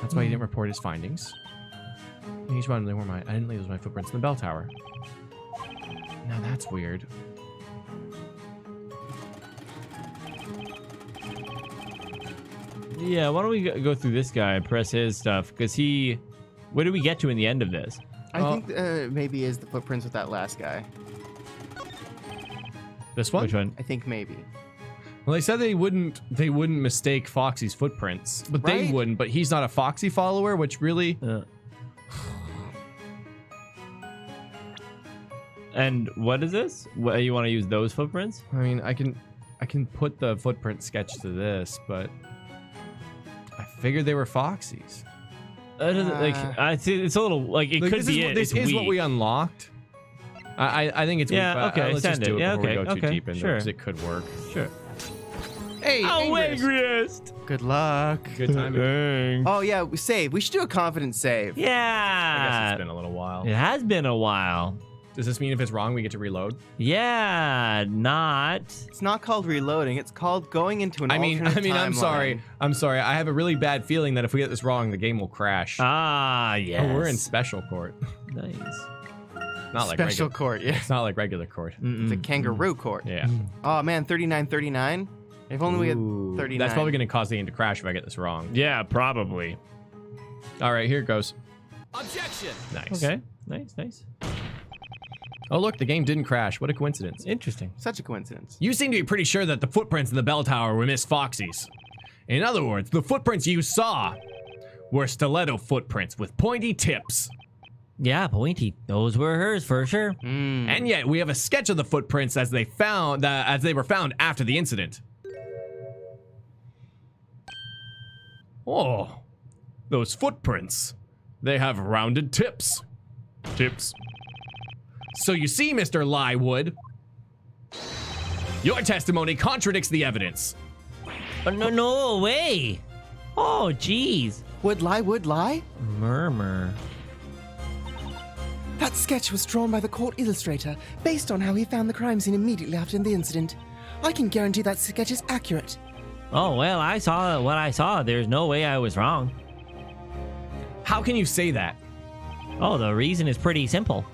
That's why he didn't report his findings. Each one, they were mine. I didn't leave my footprints in the bell tower. Now that's weird. Yeah, why don't we go through this guy and press his stuff? Because what do we get to in the end of this? I think maybe is the footprints with that last guy. This one? Which one? I think maybe. Well, they said they wouldn't mistake Foxy's footprints, but they Right? wouldn't. But he's not a Foxy follower, which really. And what is this? What, you want to use those footprints? I mean, I can put the footprint sketch to this, but I figured they were Foxy's. I see. It's a little like it Like, could this be is, it. This It's is what weak. we unlocked. I think it's Yeah, weak, but okay, let's just send do it. it Yeah, before we okay, go too okay, deep into sure. it, because it could work. Sure. Hey, Oh, Angriest. angriest. Good luck. Good time. I Oh yeah, save. We should do a confidence save. guess Yeah. it's been a little while. It has been a while. Does this mean if it's wrong, we get to reload? Yeah, not. It's not called reloading. It's called going into an alternate I'm sorry. timeline. I'm sorry. I have a really bad feeling that if we get this wrong, the game will crash. Ah, yes. Oh, we're in special court. Nice. Not like Special regular. court, yeah. It's not like regular court. It's a kangaroo court. Yeah. Oh man, 39-39. If only we Ooh, had 39. That's probably going to cause the game to crash if I get this wrong. Yeah, probably. All right, here it goes. Objection. Nice. Okay. Nice. Oh, look, the game didn't crash. What a coincidence. Interesting. Such a coincidence. You seem to be pretty sure that the footprints in the bell tower were Miss Foxy's. In other words, the footprints you saw were stiletto footprints with pointy tips. Yeah, pointy. Those were hers for sure. And yet, we have a sketch of the footprints as they were found after the incident. Oh, those footprints. They have rounded tips. So you see, Mr. Lywood, your testimony contradicts the evidence. Oh, no way. Oh, jeez. Would lie? Murmur. That sketch was drawn by the court illustrator based on how he found the crime scene immediately after the incident. I can guarantee that sketch is accurate. Oh, well, I saw what I saw. There's no way I was wrong. How can you say that? Oh, the reason is pretty simple.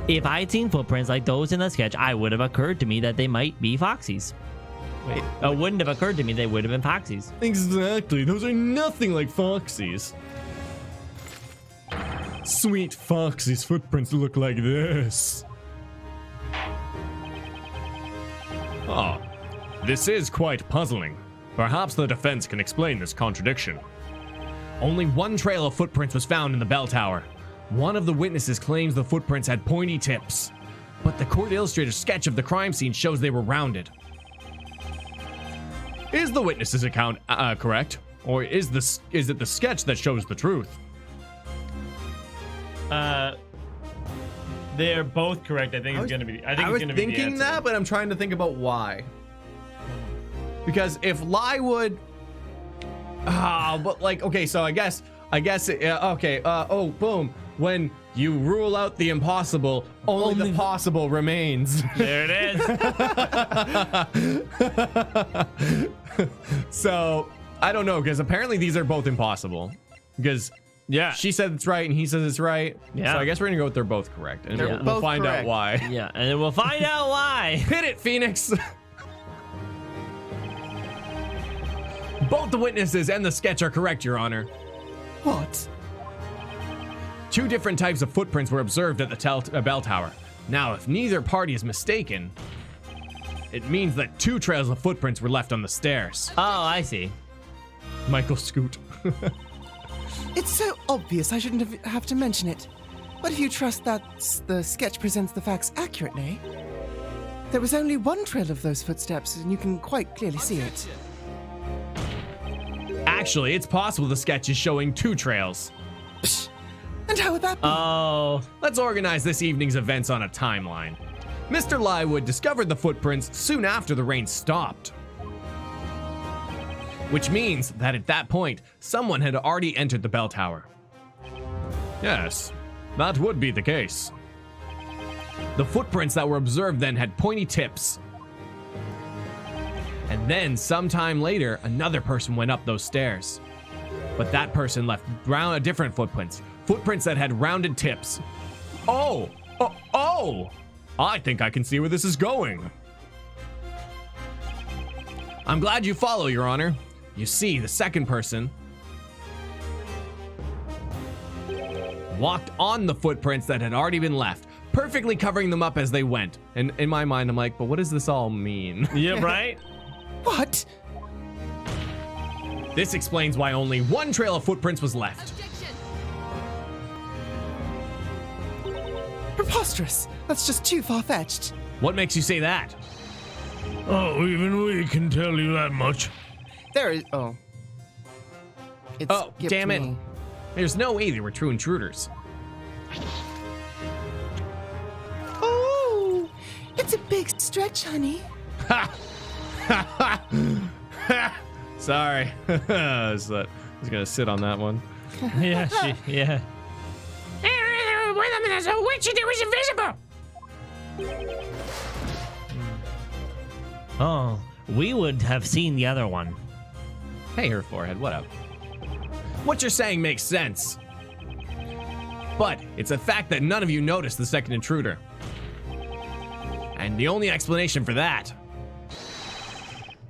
If I'd seen footprints like those in the sketch, I would have occurred to me that they might be Foxy's. It wouldn't have occurred to me they would have been Foxy's. Exactly. Those are nothing like Foxy's. Sweet Foxy's footprints look like this. Oh, this is quite puzzling. Perhaps the defense can explain this contradiction. Only one trail of footprints was found in the bell tower. One of the witnesses claims the footprints had pointy tips, but the court illustrator's sketch of the crime scene shows they were rounded. Is the witness's account correct, or is it the sketch that shows the truth? They're both correct. I think it's gonna be. I was thinking that, but I'm trying to think about why. Because if Lywood, but like, okay, so I guess, okay. Oh, boom. When you rule out the impossible, only the possible remains. There it is. So I don't know, because apparently these are both impossible. Because Yeah. she said it's right and he says it's right. Yeah. So I guess we're gonna go with they're both correct, and They're we'll both find out correct. why. Yeah, and then we'll find out why. Hit it, Phoenix. Both the witnesses and the sketch are correct, Your Honor. What? Two different types of footprints were observed at the bell tower. Now, if neither party is mistaken, it means that two trails of footprints were left on the stairs. Oh, I see. Michael Scoot. It's so obvious I shouldn't have to mention it. But if you trust that the sketch presents the facts accurately, there was only one trail of those footsteps, and you can quite clearly see it. Actually, it's possible the sketch is showing two trails. Psh, and how would that be? Oh. Let's organize this evening's events on a timeline. Mr. Lywood discovered the footprints soon after the rain stopped. Which means that at that point, someone had already entered the bell tower. Yes, that would be the case. The footprints that were observed then had pointy tips. And then, sometime later, another person went up those stairs. But that person left different footprints. Footprints that had rounded tips. Oh! I think I can see where this is going. I'm glad you follow, Your Honor. You see, the second person walked on the footprints that had already been left, perfectly covering them up as they went. And in my mind, I'm like, but what does this all mean? Yeah, right? What? This explains why only one trail of footprints was left. Preposterous. That's just too far-fetched. What makes you say that? Oh, even we can tell you that much. There is. Oh. It's Oh, skipped damn it. me. There's no way they were true intruders. Oh, it's a big stretch, honey. Sorry. I was gonna sit on that one. Yeah, yeah. Wait a minute. there's a witch that was invisible. Oh, we would have seen the other one. Hey, her forehead, what up? What you're saying makes sense. But it's a fact that none of you noticed the second intruder. And the only explanation for that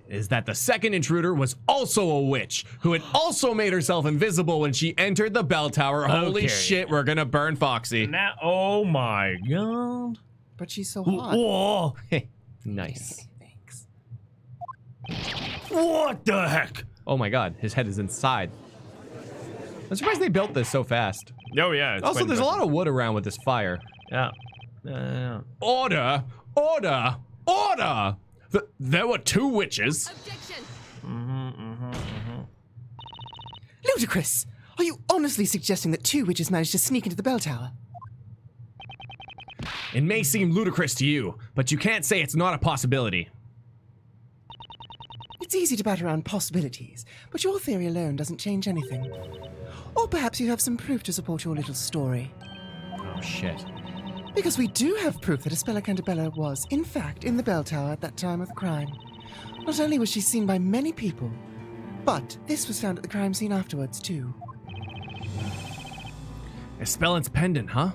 is that the second intruder was also a witch who had also made herself invisible when she entered the bell tower. Holy Okay. shit, we're gonna burn Foxy. Now, oh my god. But she's so hot. Whoa. Nice. Thanks. What the heck? Oh my god, his head is inside. I'm surprised they built this so fast. Oh yeah. It's Also, quite there's a lot impressive. of wood around with this fire. Yeah. Order! Order! Order! There were 2 witches. Ludicrous! Are you honestly suggesting that 2 witches managed to sneak into the bell tower? It may seem ludicrous to you, but you can't say it's not a possibility. It's easy to bat around possibilities, but your theory alone doesn't change anything. Or perhaps you have some proof to support your little story. Oh shit. Because we do have proof that Espella Cantabella was, in fact, in the bell tower at that time of the crime. Not only was she seen by many people, but this was found at the crime scene afterwards, too. Espellan's pendant, huh?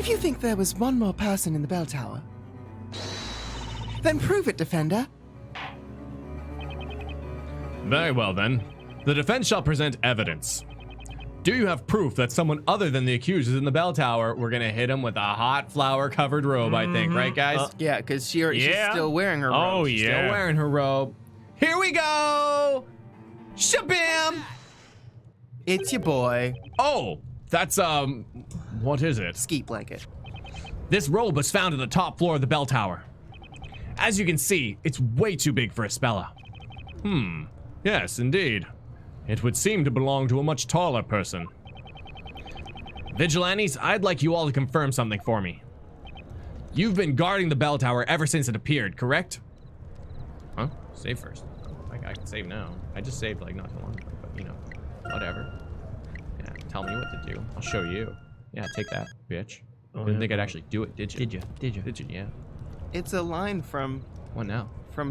If you think there was one more person in the bell tower, then prove it, Defender. Very well then. The defense shall present evidence. Do you have proof that someone other than the accused is in the bell tower? We're gonna hit him with a hot flower-covered robe, I think, right, guys? Yeah, because she's Yeah. still wearing her robe. Oh Still yeah. wearing her robe. Here we go! Shabam! It's your boy. Oh, that's, what is it? Skeet blanket. This robe was found on the top floor of the bell tower. As you can see, it's way too big for Espella. Yes, indeed. It would seem to belong to a much taller person. Vigilantes, I'd like you all to confirm something for me. You've been guarding the bell tower ever since it appeared, correct? Huh? Save first. I can save now. I just saved like not too long ago, but you know, whatever. Yeah, tell me what to do. I'll show you. Yeah, take that, bitch. Didn't think I'd actually do it, did you? Did you? Did you? Did you? Yeah. It's a line from What now?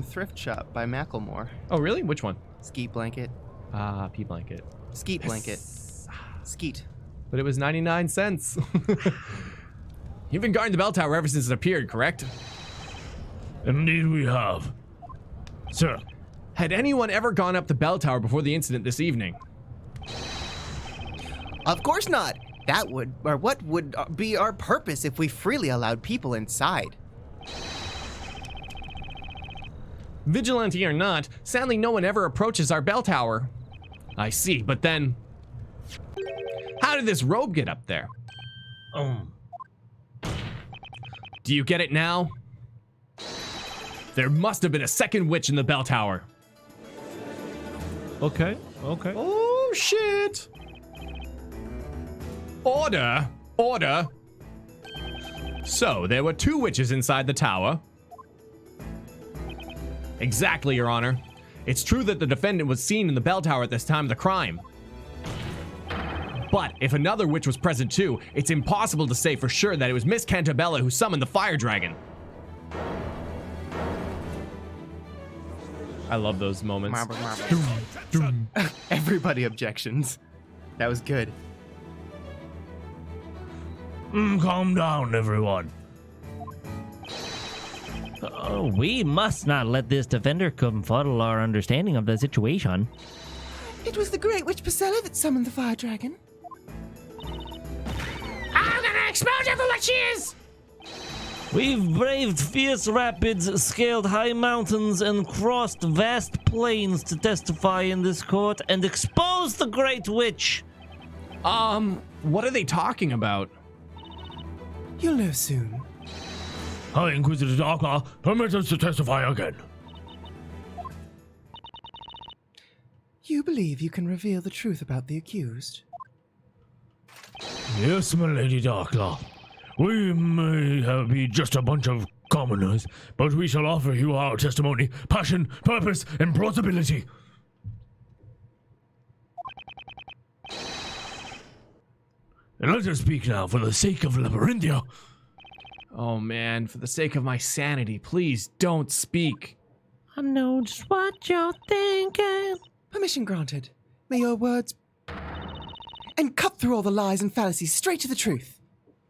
Thrift Shop by Macklemore. Oh, really? Which one? Skeet blanket. Pea blanket. Skeet blanket. Skeet. But it was 99 cents. You've been guarding the bell tower ever since it appeared, correct? Indeed we have. Sir, Had anyone ever gone up the bell tower before the incident this evening? Of course not. That would, or what would be our purpose if we freely allowed people inside? Vigilante or not, sadly no one ever approaches our bell tower. I see, but then... How did this robe get up there? Do you get it now? There must have been a second witch in the bell tower. Okay. Oh, shit. Order. Order. So, there were 2 witches inside the tower. Exactly, Your Honor. It's true that the defendant was seen in the bell tower at this time of the crime. But if another witch was present too, it's impossible to say for sure that it was Miss Cantabella who summoned the fire dragon. I love those moments. Marble, marble. Everybody objections. That was good. calm down, everyone. Oh, we must not let this defender confuddle our understanding of the situation. It was the great witch Basella that summoned the fire dragon. I'm gonna expose her for what she is! We've braved fierce rapids, scaled high mountains, and crossed vast plains to testify in this court and expose the great witch. What are they talking about? You'll know soon. High Inquisitor Darkla, permit us to testify again. You believe you can reveal the truth about the accused? Yes, my Lady Darkla. We may be just a bunch of commoners, but we shall offer you our testimony, passion, purpose, and plausibility. And let her speak now, for the sake of Labyrinthia. Oh man, for the sake of my sanity, please don't speak. I know just what you're thinking. Permission granted. May your words... And cut through all the lies and fallacies straight to the truth.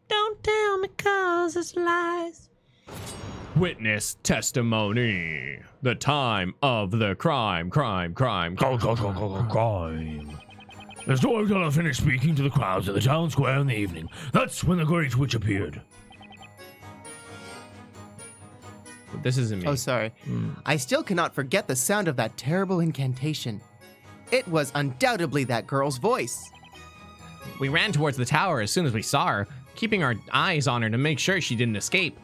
Don't tell me 'cause it's lies. Witness testimony. The time of the crime. Crime. The storyteller finished speaking to the crowds at the town square in the evening. That's when the Great Witch appeared. This isn't me. Oh, sorry. I still cannot forget the sound of that terrible incantation. It was undoubtedly that girl's voice. We ran towards the tower as soon as we saw her, keeping our eyes on her to make sure she didn't escape.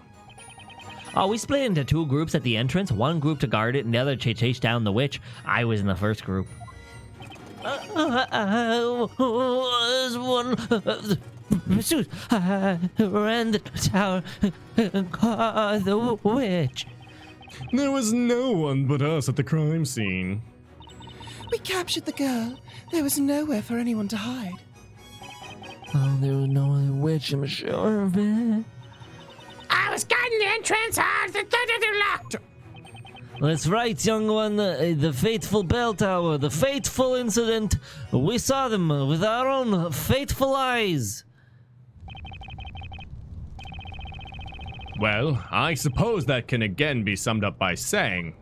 We split into two groups at the entrance. One group to guard it and the other to chase down the witch. I was in the first group. I was one of the pursuit. I ran the tower and caught the witch. There was no one but us at the crime scene. We captured the girl. There was nowhere for anyone to hide. Oh, there was no other witch, I'm sure of it. I was guarding the entrance. The door locked. That's right, young one. The fateful bell tower, the fateful incident. We saw them with our own fateful eyes. Well, I suppose that can again be summed up by saying,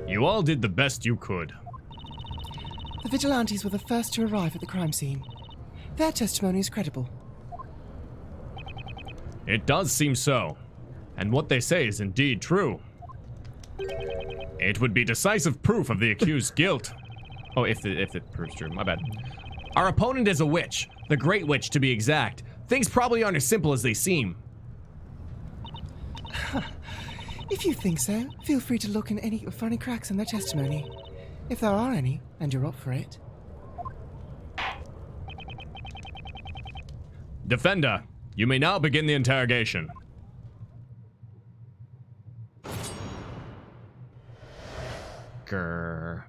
you all did the best you could. The vigilantes were the first to arrive at the crime scene. Their testimony is credible. It does seem so, and what they say is indeed true. It would be decisive proof of the accused's guilt. Oh, if it proves true, my bad. Our opponent is a witch, the Great Witch to be exact. Things probably aren't as simple as they seem. If you think so, feel free to look for any cracks in their testimony. If there are any, and you're up for it. Defender, you may now begin the interrogation. Grr.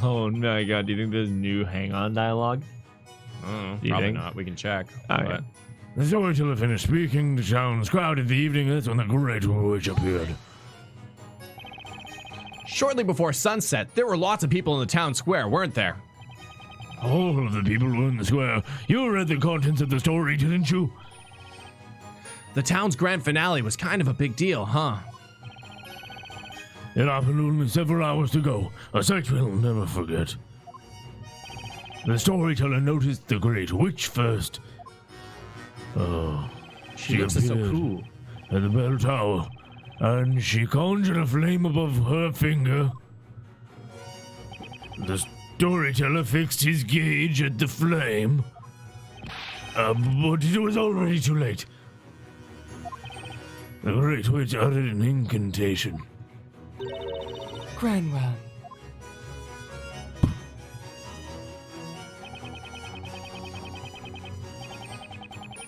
Oh my god, do you think there's new hang on dialogue? Probably think? not. We can check. Okay. But The storyteller finished speaking, the town's crowd in the evening. That's when the Great Witch appeared. shortly before sunset, there were lots of people in the town square, weren't there? All of the people were in the square. You read the contents of the story, didn't you? The town's grand finale was kind of a big deal, huh? It happened only several hours to go. A sight we'll never forget. The storyteller noticed the Great Witch first. Oh, She looks so appeared cool. at the bell tower, and she conjured a flame above her finger. The storyteller fixed his gauge at the flame, but it was already too late. The Great Witch uttered an incantation. Cranwell.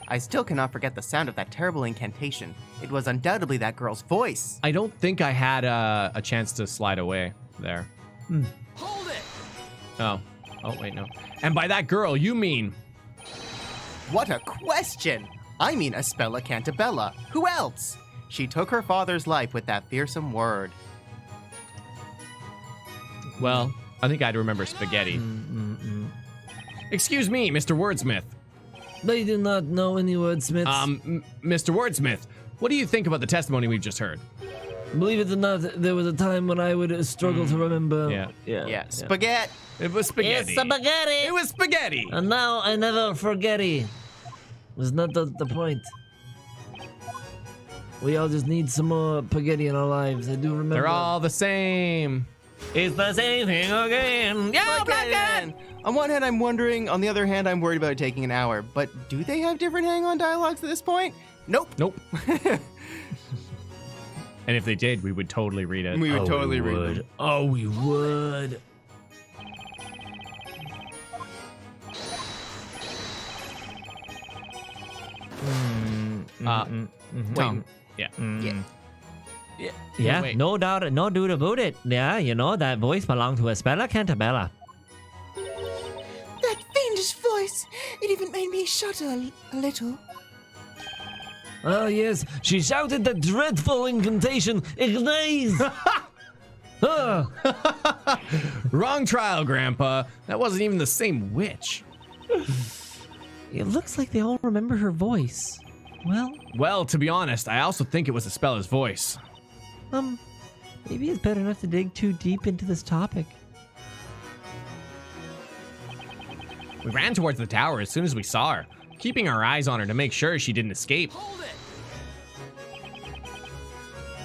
I still cannot forget the sound of that terrible incantation. It was undoubtedly that girl's voice. I don't think I had a chance to slide away there. Hold it! Oh. Oh, wait, no. And by that girl, you mean... What a question! I mean Aspella Cantabella. Who else? She took her father's life with that fearsome word. Well, I think I'd remember spaghetti. Excuse me, Mr. Wordsmith. They do not know any wordsmiths. Mr. Wordsmith, what do you think about the testimony we've just heard? Believe it or not, there was a time when I would struggle to remember. Yeah. Spaghetti! It was spaghetti. It's spaghetti! It was spaghetti! And now I never forgetty. Was not the point. We all just need some more spaghetti in our lives. I do remember. They're all the same. It's the same thing again. Yeah, Again! On one hand, I'm wondering. On the other hand, I'm worried about it taking an hour. But do they have different hang-on dialogues at this point? Nope. Nope. And if they did, we would totally read it. We would totally read them. Oh, we would. Tom. Yeah. Yeah, Wait. no doubt about it. Yeah, you know, that voice belonged to Aspella Cantabella. That fiendish voice! It even made me shudder a little. Oh, yes, she shouted the dreadful incantation, Ignite! Wrong trial, Grandpa. That wasn't even the same witch. It looks like they all remember her voice. Well, to be honest, I also think it was Aspella's voice. Maybe it's better not to dig too deep into this topic. We ran towards the tower as soon as we saw her, keeping our eyes on her to make sure she didn't escape.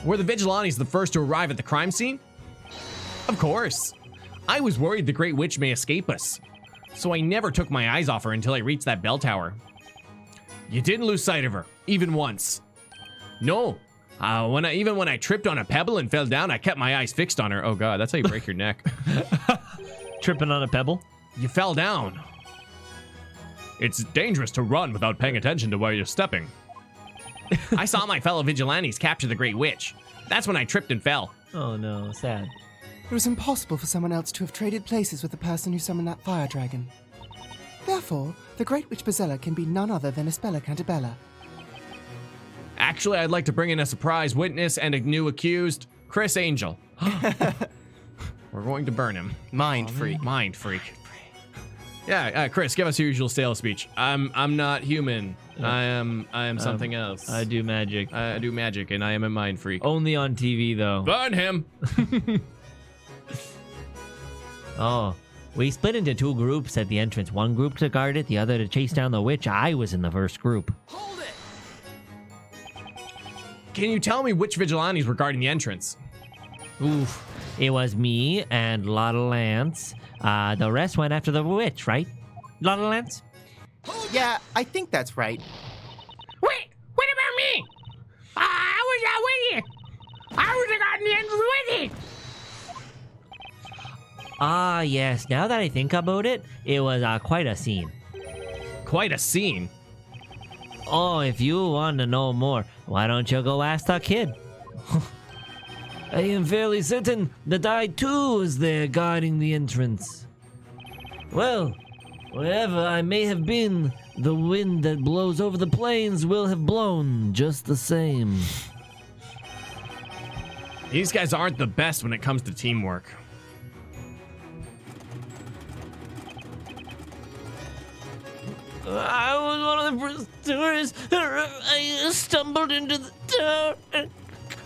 Were the vigilantes the first to arrive at the crime scene? Of course. I was worried the Great Witch may escape us, so I never took my eyes off her until I reached that bell tower. You didn't lose sight of her, even once. No. Even when I tripped on a pebble and fell down, I kept my eyes fixed on her. Oh god, that's how you break your neck. Tripping on a pebble? You fell down. It's dangerous to run without paying attention to where you're stepping. I saw my fellow vigilantes capture the Great Witch. That's when I tripped and fell. Oh no, sad. It was impossible for someone else to have traded places with the person who summoned that fire dragon. Therefore, the Great Witch Basella can be none other than Aspella Cantabella. Actually, I'd like to bring in a surprise witness and a new accused, Chris Angel. We're going to burn him. Mind freak. Mind freak. Yeah, Chris, give us your usual sales speech. I'm not human. I am something else. I do magic. I do magic, and I am a mind freak. Only on TV, though. Burn him! Oh, we split into two groups at the entrance. One group to guard it, the other to chase down the witch. I was in the first group. Hold it! Can you tell me which vigilantes were guarding the entrance? Oof. It was me and Lotta Lance. The rest went after the witch, right? Lotta Lance? Yeah, I think that's right. Wait, what about me? I was out with you. I was the guardian with you. Ah, yes. Now that I think about it, it was quite a scene. Quite a scene. Oh, if you want to know more, why don't you go ask the kid? I am fairly certain that I too was there guarding the entrance. Well, wherever I may have been, the wind that blows over the plains will have blown just the same. These guys aren't the best when it comes to teamwork. I was one of the pursuers. I stumbled into the tower and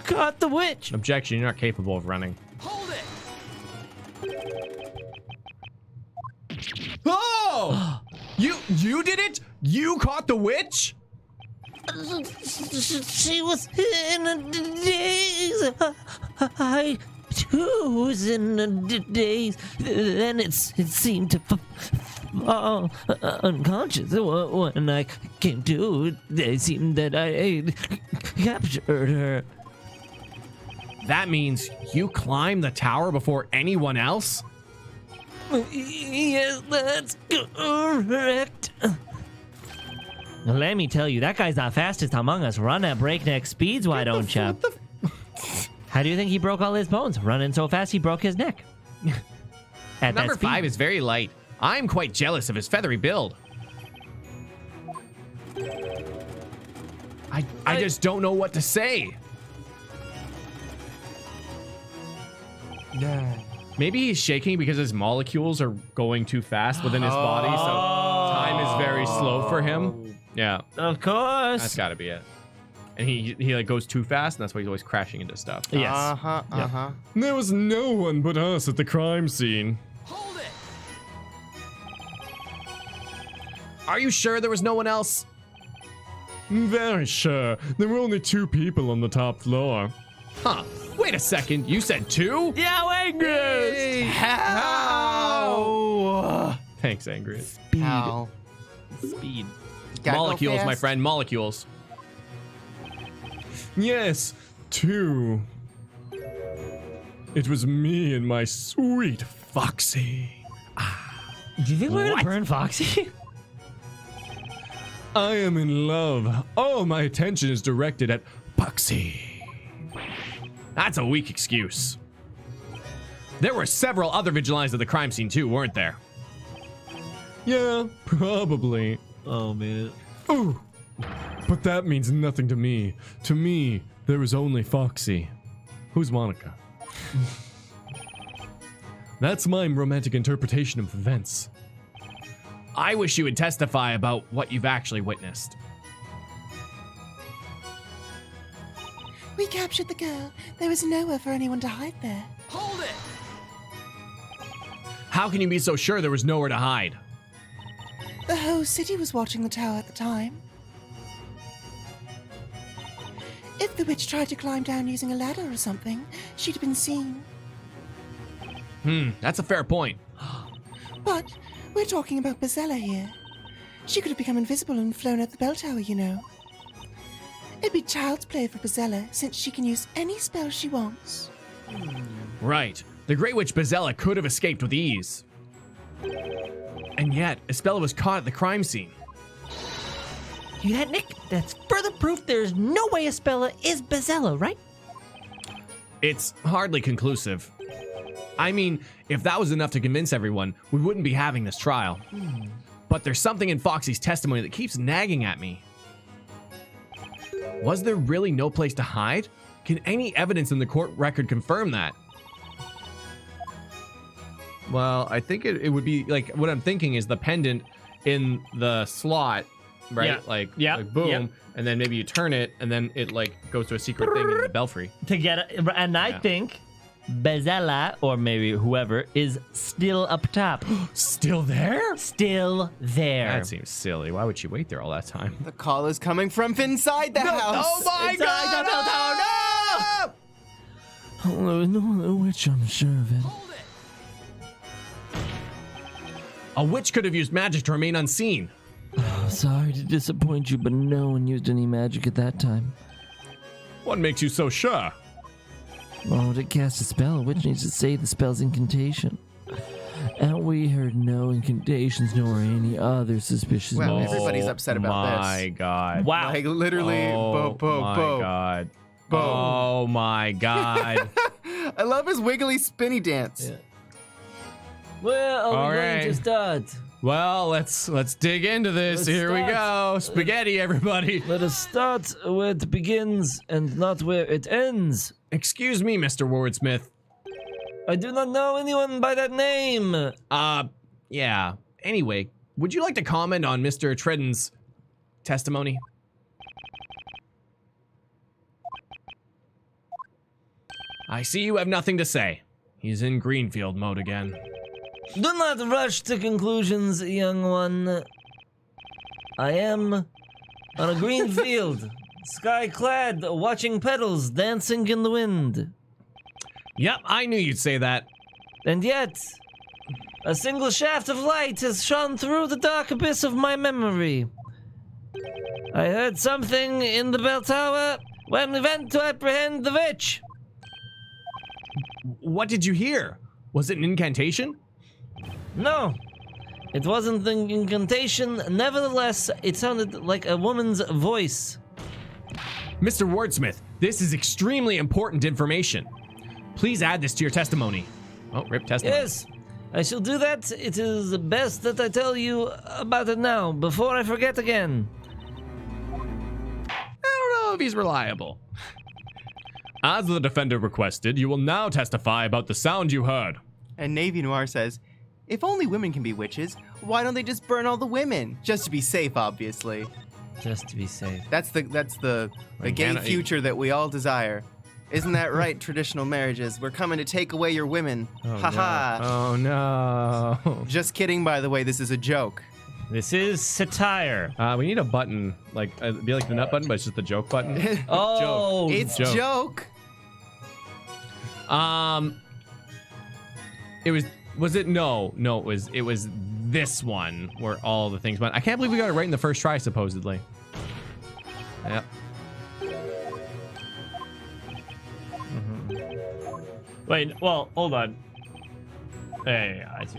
caught the witch. Objection, you're not capable of running. Hold it. Oh! You did it? You caught the witch? She was in a daze. I too was in a daze. Then it seemed to fall unconscious. When I came to, it seemed that I captured her. That means you climbed the tower before anyone else? Yes, that's correct. Let me tell you, that guy's the fastest among us. Run at breakneck speeds, why don't you? How do you think he broke all his bones? Running so fast he broke his neck. At Number that speed. 5 is very light. I'm quite jealous of his feathery build. I just don't know what to say. Yeah. Maybe he's shaking because his molecules are going too fast within his body, so time is very slow for him. Yeah, Of course. that's gotta be it. And he like goes too fast, and that's why he's always crashing into stuff. Yes. Uh-huh. There was no one but us at the crime scene. Hold it. Are you sure there was no one else? Very sure. There were only 2 people on the top floor. Huh. Wait a second. You said 2? Yeah, Angus! How? Thanks, Angry. How? Speed. Gotta go Molecules, my fast. friend. Molecules. Yes, 2. It was me and my sweet Foxy. Do you think we're gonna What? burn Foxy? I am in love. All my attention is directed at Foxy. That's a weak excuse. There were several other vigilantes at the crime scene too, weren't there? Yeah, probably. Oh man. Ooh. But that means nothing to me. To me, there is only Foxy. Who's Monica? That's my romantic interpretation of events. I wish you would testify about what you've actually witnessed. We captured the girl. There was nowhere for anyone to hide there. Hold it! How can you be so sure there was nowhere to hide? The whole city was watching the tower at the time. If the witch tried to climb down using a ladder or something, she'd have been seen. That's a fair point. But we're talking about Basella here. She could have become invisible and flown at the bell tower, you know. It'd be child's play for Basella, since she can use any spell she wants. Right. The Great Witch Basella could have escaped with ease. And yet, Espella was caught at the crime scene. You hear that, Nick? That's further proof there's no way Espella is Basella, right? It's hardly conclusive. I mean, if that was enough to convince everyone, we wouldn't be having this trial. But there's something in Foxy's testimony that keeps nagging at me. Was there really no place to hide? Can any evidence in the court record confirm that? Well, I think it would be like, what I'm thinking is the pendant in the slot, right? Yeah. Like boom, Yep. and then maybe you turn it, and then it like goes to a secret thing in the belfry. To get it, and I think Basella, or maybe whoever, is still up top. Still there? Still there. That seems silly. Why would she wait there all that time? The call is coming from inside the house. Oh my Inside god! the bell tower, no! Oh, there was no other witch, I'm sure of it. A witch could have used magic to remain unseen. Sorry to disappoint you, but no one used any magic at that time. What makes you so sure? Oh, to cast a spell, a witch needs to say the spell's incantation. And we heard no incantations nor any other suspicious Well, noises. everybody's upset about My this. god. Wow. Like literally, Oh my god. Bo. Oh my god. I love his wiggly spinny dance. Yeah. Well, All we're going to right. start. Well, let's dig into this. Let's Here we start. go. Spaghetti, everybody. Let us start where it begins and not where it ends. Excuse me, Mr. Wordsmith. I do not know anyone by that name. Yeah. Anyway, would you like to comment on Mr. Tredden's testimony? I see you have nothing to say. He's in Greenfield mode again. Do not rush to conclusions, young one. I am on a green field, sky-clad, watching petals dancing in the wind. Yep, I knew you'd say that. And yet, a single shaft of light has shone through the dark abyss of my memory. I heard something in the bell tower when we went to apprehend the witch. What did you hear? Was it an incantation? No, it wasn't an incantation. Nevertheless, it sounded like a woman's voice. Mr. Wordsmith, this is extremely important information. Please add this to your testimony. Oh, rip testimony. Yes, I shall do that. It is best that I tell you about it now, before I forget again. I don't know if he's reliable. As the defendant requested, you will now testify about the sound you heard. And Navy Noir says, if only women can be witches, why don't they just burn all the women? Just to be safe, obviously. Just to be safe. That's the Like, gay Hannah- future that we all desire. Isn't that right, traditional marriages? We're coming to take away your women. Haha. Oh no. Just kidding, by the way, this is a joke. This is satire. We need a button, like, be like the nut button, but it's just the joke button. Oh, It's joke. joke. Was it? No, it was this one where all the things, but I can't believe we got it right in the first try, supposedly. Yep. Wait, well, hold on. Hey, I see.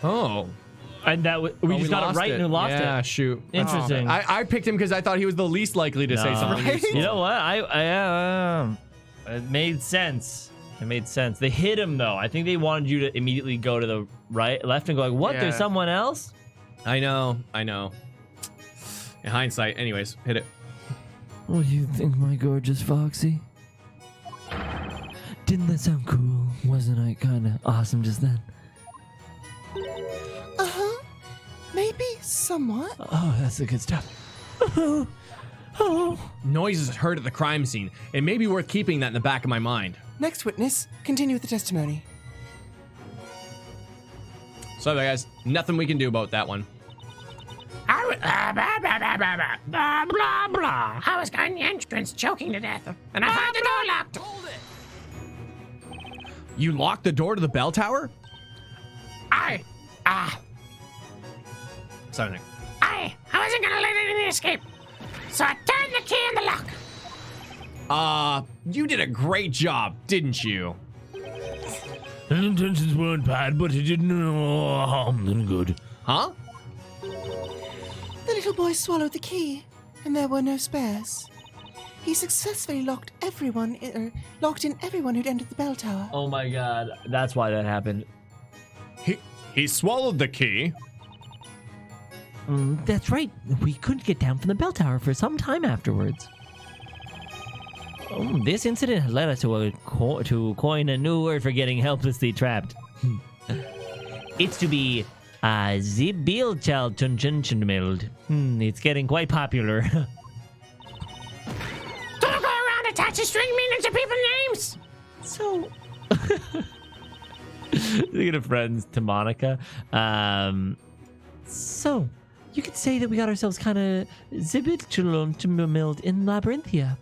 Oh. And that we just got it lost right and we lost yeah, it. shoot. Interesting. I picked him because I thought he was the least likely to say No. something. Right? You know what? It made sense. It made sense. They hit him though. I think they wanted you to immediately go to the left and go like, what? Yeah. There's someone else? I know. In hindsight, anyways, hit it. What do you think, my gorgeous Foxy? Didn't that sound cool? Wasn't I kind of awesome just then? Uh-huh. Maybe somewhat. Oh, that's the good stuff. Noises heard at the crime scene. It may be worth keeping that in the back of my mind. Next witness, continue with the testimony. So, guys, nothing we can do about that one. Blah, blah, blah. I was on the entrance choking to death, and I found the door locked. You locked the door to the bell tower? Sorry, Nick. I wasn't gonna let anything escape, so I turned the key in the lock. You did a great job, didn't you? His intentions weren't bad, but he didn't harm them good. Huh? The little boy swallowed the key, and there were no spares. He successfully locked in everyone who'd entered the bell tower. Oh my god. That's why that happened. He swallowed the key. That's right. We couldn't get down from the bell tower for some time afterwards. This incident led us to coin a new word for getting helplessly trapped. It's to be Zibilchaltunchunchunmild. It's getting quite popular. Don't go around attaching string meanings to people's names. So, speaking of friends to Monica, so you could say that we got ourselves kind of Zibilchaltunchunmild in Labyrinthia.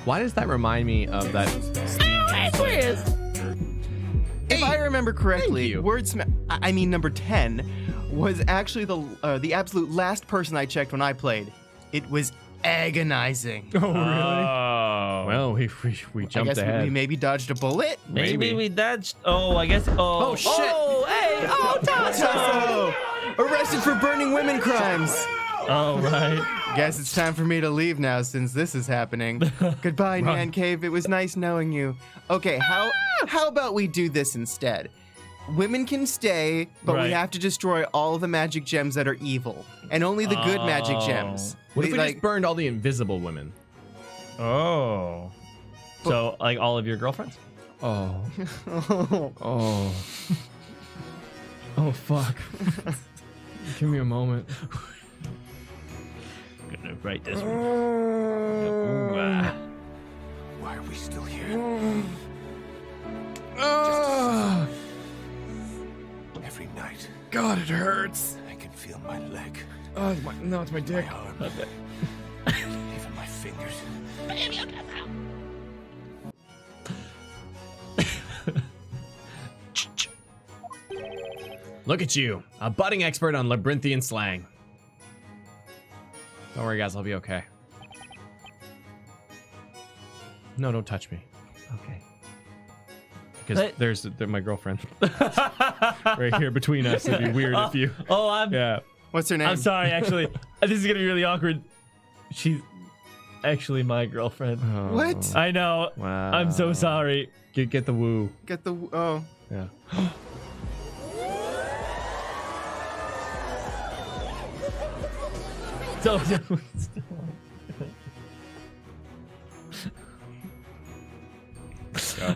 Why does that remind me of that? If I remember correctly, you. number 10 was actually the absolute last person I checked when I played. It was agonizing. Oh, really? Oh. Well, we I jumped guess ahead. we maybe dodged a bullet. Maybe we dodged. Oh, I guess. Oh, shit. Oh, hey. Oh, Tasso. Tasso! Arrested for burning women crimes. Oh, right. Guess it's time for me to leave now since this is happening. Goodbye, NyanCave. It was nice knowing you. Okay, how about we do this instead? Women can stay, but we Right. have to destroy all the magic gems that are evil, and only the good magic gems. What if we just burned all the invisible women? Oh. So, like all of your girlfriends? Oh. Oh. Oh, fuck. Give me a moment. I'm gonna write this one. Why are we still here? Every night, God, it hurts. I can feel my leg, Oh, it's my dick. my arm, even my fingers. Look at you, a budding expert on labyrinthian slang. Don't worry, guys, I'll be okay. No, don't touch me. Okay. Because there's my girlfriend right here between us. It'd be weird if you. Oh, I'm. Yeah. What's her name? I'm sorry. Actually, this is gonna be really awkward. She's actually my girlfriend. Oh, What? I know. Wow. I'm so sorry. Get the woo. Get the oh. Yeah. So.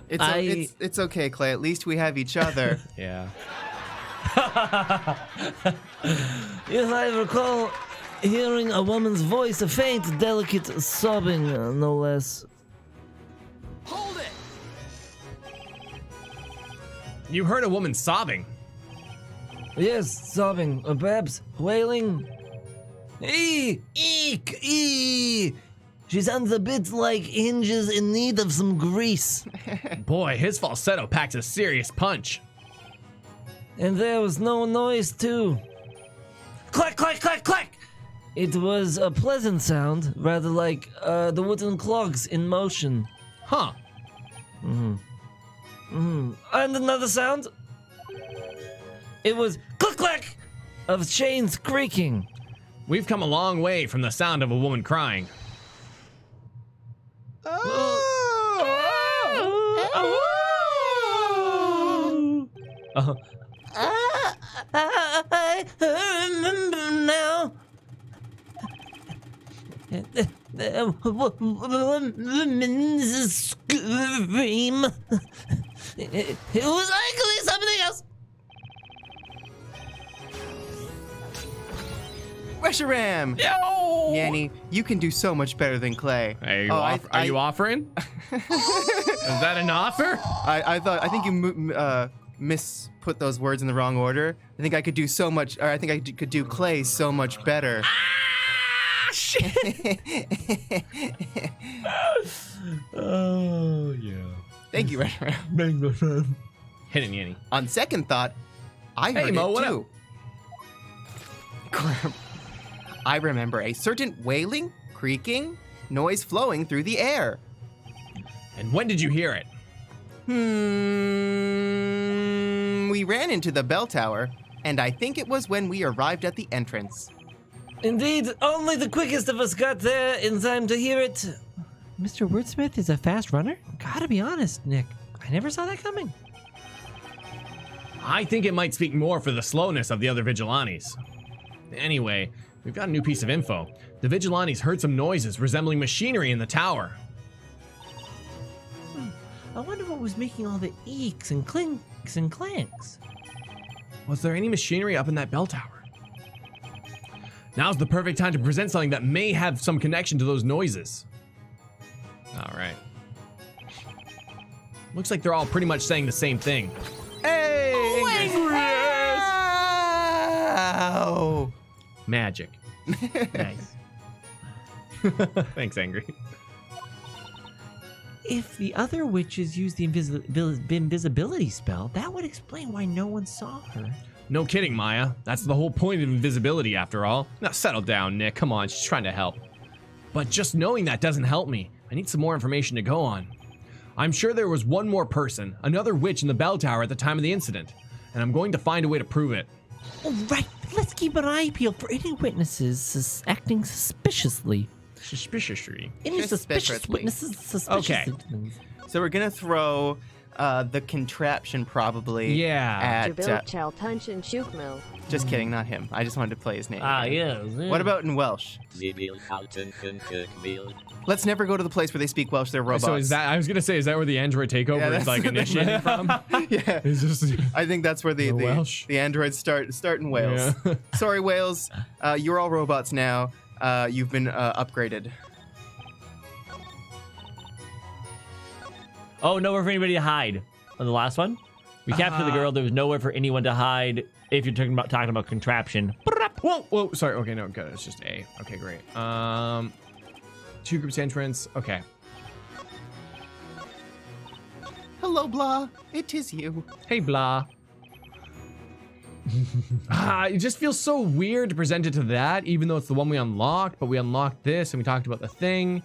It's okay, Clay. At least we have each other. Yeah. Yes, I recall hearing a woman's voice, a faint, delicate sobbing, no less. You heard a woman sobbing. Yes, sobbing, or perhaps wailing. Eek! She sounds a bit like hinges in need of some grease. Boy, his falsetto packs a serious punch. And there was no noise, too. Clack, clack, clack, clack! It was a pleasant sound, rather like the wooden clogs in motion. Huh. And another sound. It was click, clack of chains creaking. We've come a long way from the sound of a woman crying. Oh, I remember now. The woman's scream. It was likely something else. Reshiram! No! Yanny, you can do so much better than Clay. Are you, Oh, are you offering? Is that an offer? I think you misput those words in the wrong order. I think I could do so much, or I think I could do Clay so much better. Oh, yeah. Thank you, Reshiram. Hit it, Yanny. On second thought, I heard Mo, it what too. I remember a certain wailing, creaking, noise flowing through the air. And when did you hear it? We ran into the bell tower, and I think it was when we arrived at the entrance. Indeed, only the quickest of us got there in time to hear it. Mr. Wordsmith is a fast runner? Gotta be honest, Nick. I never saw that coming. I think it might speak more for the slowness of the other vigilantes. Anyway, we've got a new piece of info. The vigilantes heard some noises resembling machinery in the tower. I wonder what was making all the eeks and clinks and clanks. Was there any machinery up in that bell tower? Now's the perfect time to present something that may have some connection to those noises. All right. Looks like they're all pretty much saying the same thing. Hey! Ow! Magic. Nice. Thanks, Angry. If the other witches used the invisibility spell, that would explain why no one saw her. No kidding, Maya. That's the whole point of invisibility, after all. Now settle down, Nick. Come on, she's trying to help. But just knowing that doesn't help me. I need some more information to go on. I'm sure there was one more person, another witch in the bell tower at the time of the incident, and I'm going to find a way to prove it. All right, let's keep an eye peeled for any witnesses acting suspiciously. Suspiciously. Any suspicious Suspiciously. witnesses? Suspicious Okay. witnesses. So we're gonna throw the contraption probably. Yeah. At Shukmo. just kidding, not him. I just wanted to play his name. Yeah. What about in Welsh? Let's never go to the place where they speak Welsh. They're robots. So is that? I was gonna say, is that where the android takeover Yeah, is that's- like initiating from? Yeah. It's just I think that's where the Welsh? androids start in Wales. Yeah. Sorry, Wales. You're all robots now. You've been upgraded. Oh, nowhere for anybody to hide. On the last one, we captured the girl. There was nowhere for anyone to hide. If you're talking about contraption. Whoa, sorry. Okay, no, good. It's just A. Okay, great. Two groups entrance. Okay. Hello, blah. It is you. Hey, blah. It just feels so weird to present it to that, even though it's the one we unlocked, but we unlocked this and we talked about the thing.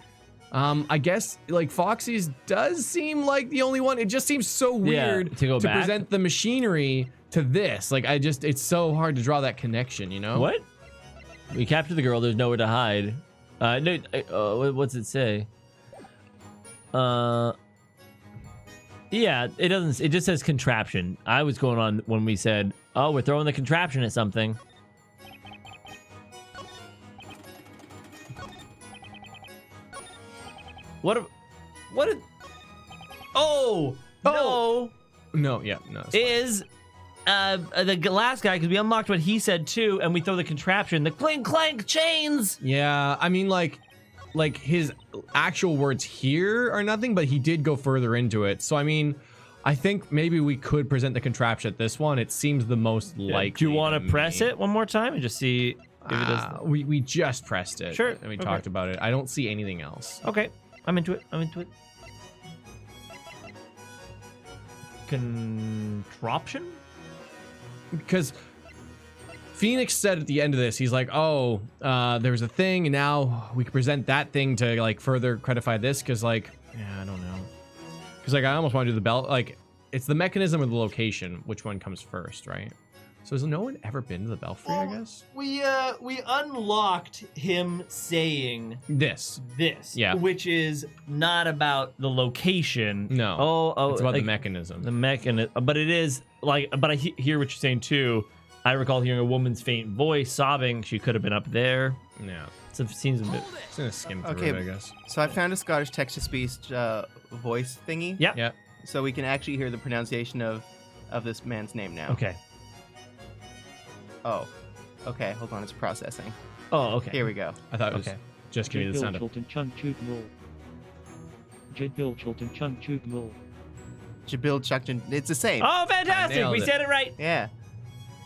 I guess like Foxy's does seem like the only one. It just seems so weird to go back. present the machinery to this. Like it's so hard to draw that connection, you know? What? We captured the girl. There's nowhere to hide. No. What's it say? Yeah, it doesn't. It just says contraption. I was going on when we said, "Oh, we're throwing the contraption at something." Oh no! No, yeah, no. it's fine. Is the last guy, because we unlocked what he said too, and we throw the contraption, the clink clank chains. Yeah, I mean like his actual words here are nothing, but he did go further into it. So I mean, I think maybe we could present the contraption at this one. It seems the most likely. Do you want to press me. it one more time and just see if it does? We just pressed it. Sure, And we okay. talked about it. I don't see anything else. Okay, I'm into it. Contraption? Because Phoenix said at the end of this, he's like, oh, there was a thing, and now we can present that thing to like further credify this. Because like, yeah, I don't know. Because like, I almost want to do the belt. Like, it's the mechanism or the location. Which one comes first, right? So has no one ever been to the belfry, I guess? We unlocked him saying This. Yeah. which is Not about the location. No. Oh, It's about like, the mechanism. the mechanism. But it is like, but I hear what you're saying too. I recall hearing a woman's faint voice sobbing. She could have been up there. Yeah. So it seems a bit. It's gonna skim through Okay. it, I guess. So I found a Scottish text-to-speech voice thingy. Yep. Yeah. So we can actually hear the pronunciation of this man's name now. Okay. Oh. Okay, hold on, it's processing. Oh, okay. Here we go. I thought it was Okay. just give me the sound of. Jabil Chuckton. It's the same. Oh, fantastic! nailed We it. said it right. Yeah.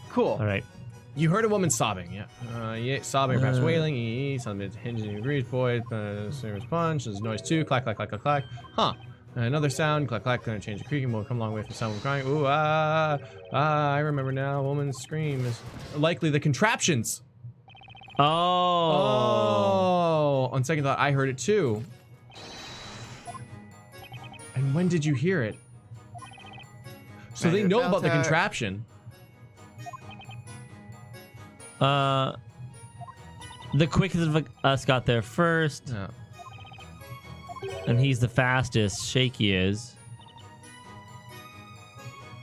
Cool. All right. You heard a woman sobbing, yeah. Yeah, sobbing, perhaps wailing. Something hinging in agrees, boy. Singer's punch. There's noise too. Clack, clack, clack, clack, clack. Huh. Another sound. Clack, clack. Gonna change the creaking. Won't come a long way from someone crying. Ooh, I remember now. Woman's scream is likely the contraptions. Oh. Oh. On second thought, I heard it too. And when did you hear it? So they know about the contraption. The quickest of us got there first, Yeah. and he's the fastest. Shaky is.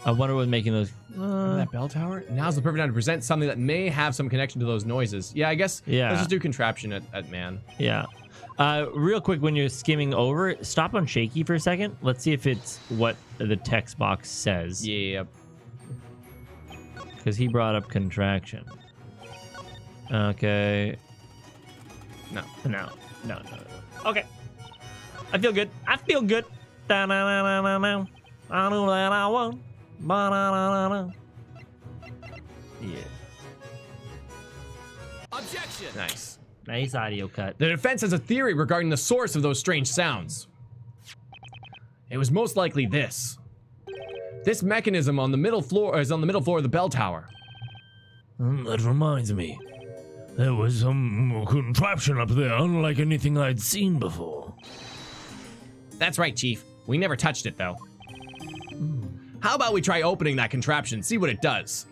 I wonder what's making those. Remember that bell tower? Now's the perfect time to present something that may have some connection to those noises. Yeah, I guess. Yeah. Let's just do contraption at man. Yeah. Real quick, when you're skimming over, stop on shaky for a second. Let's see if it's what the text box says. Yeah. Because he brought up contraction. Okay. No. No. Okay. I feel good. I know that I won't. Yeah. Objection. Nice. Nice audio cut. The defense has a theory regarding the source of those strange sounds. It was most likely this. This mechanism on the middle floor is on the middle floor of the bell tower. That reminds me. There was some contraption up there, unlike anything I'd seen before. That's right, Chief. We never touched it, though. How about we try opening that contraption, see what it does?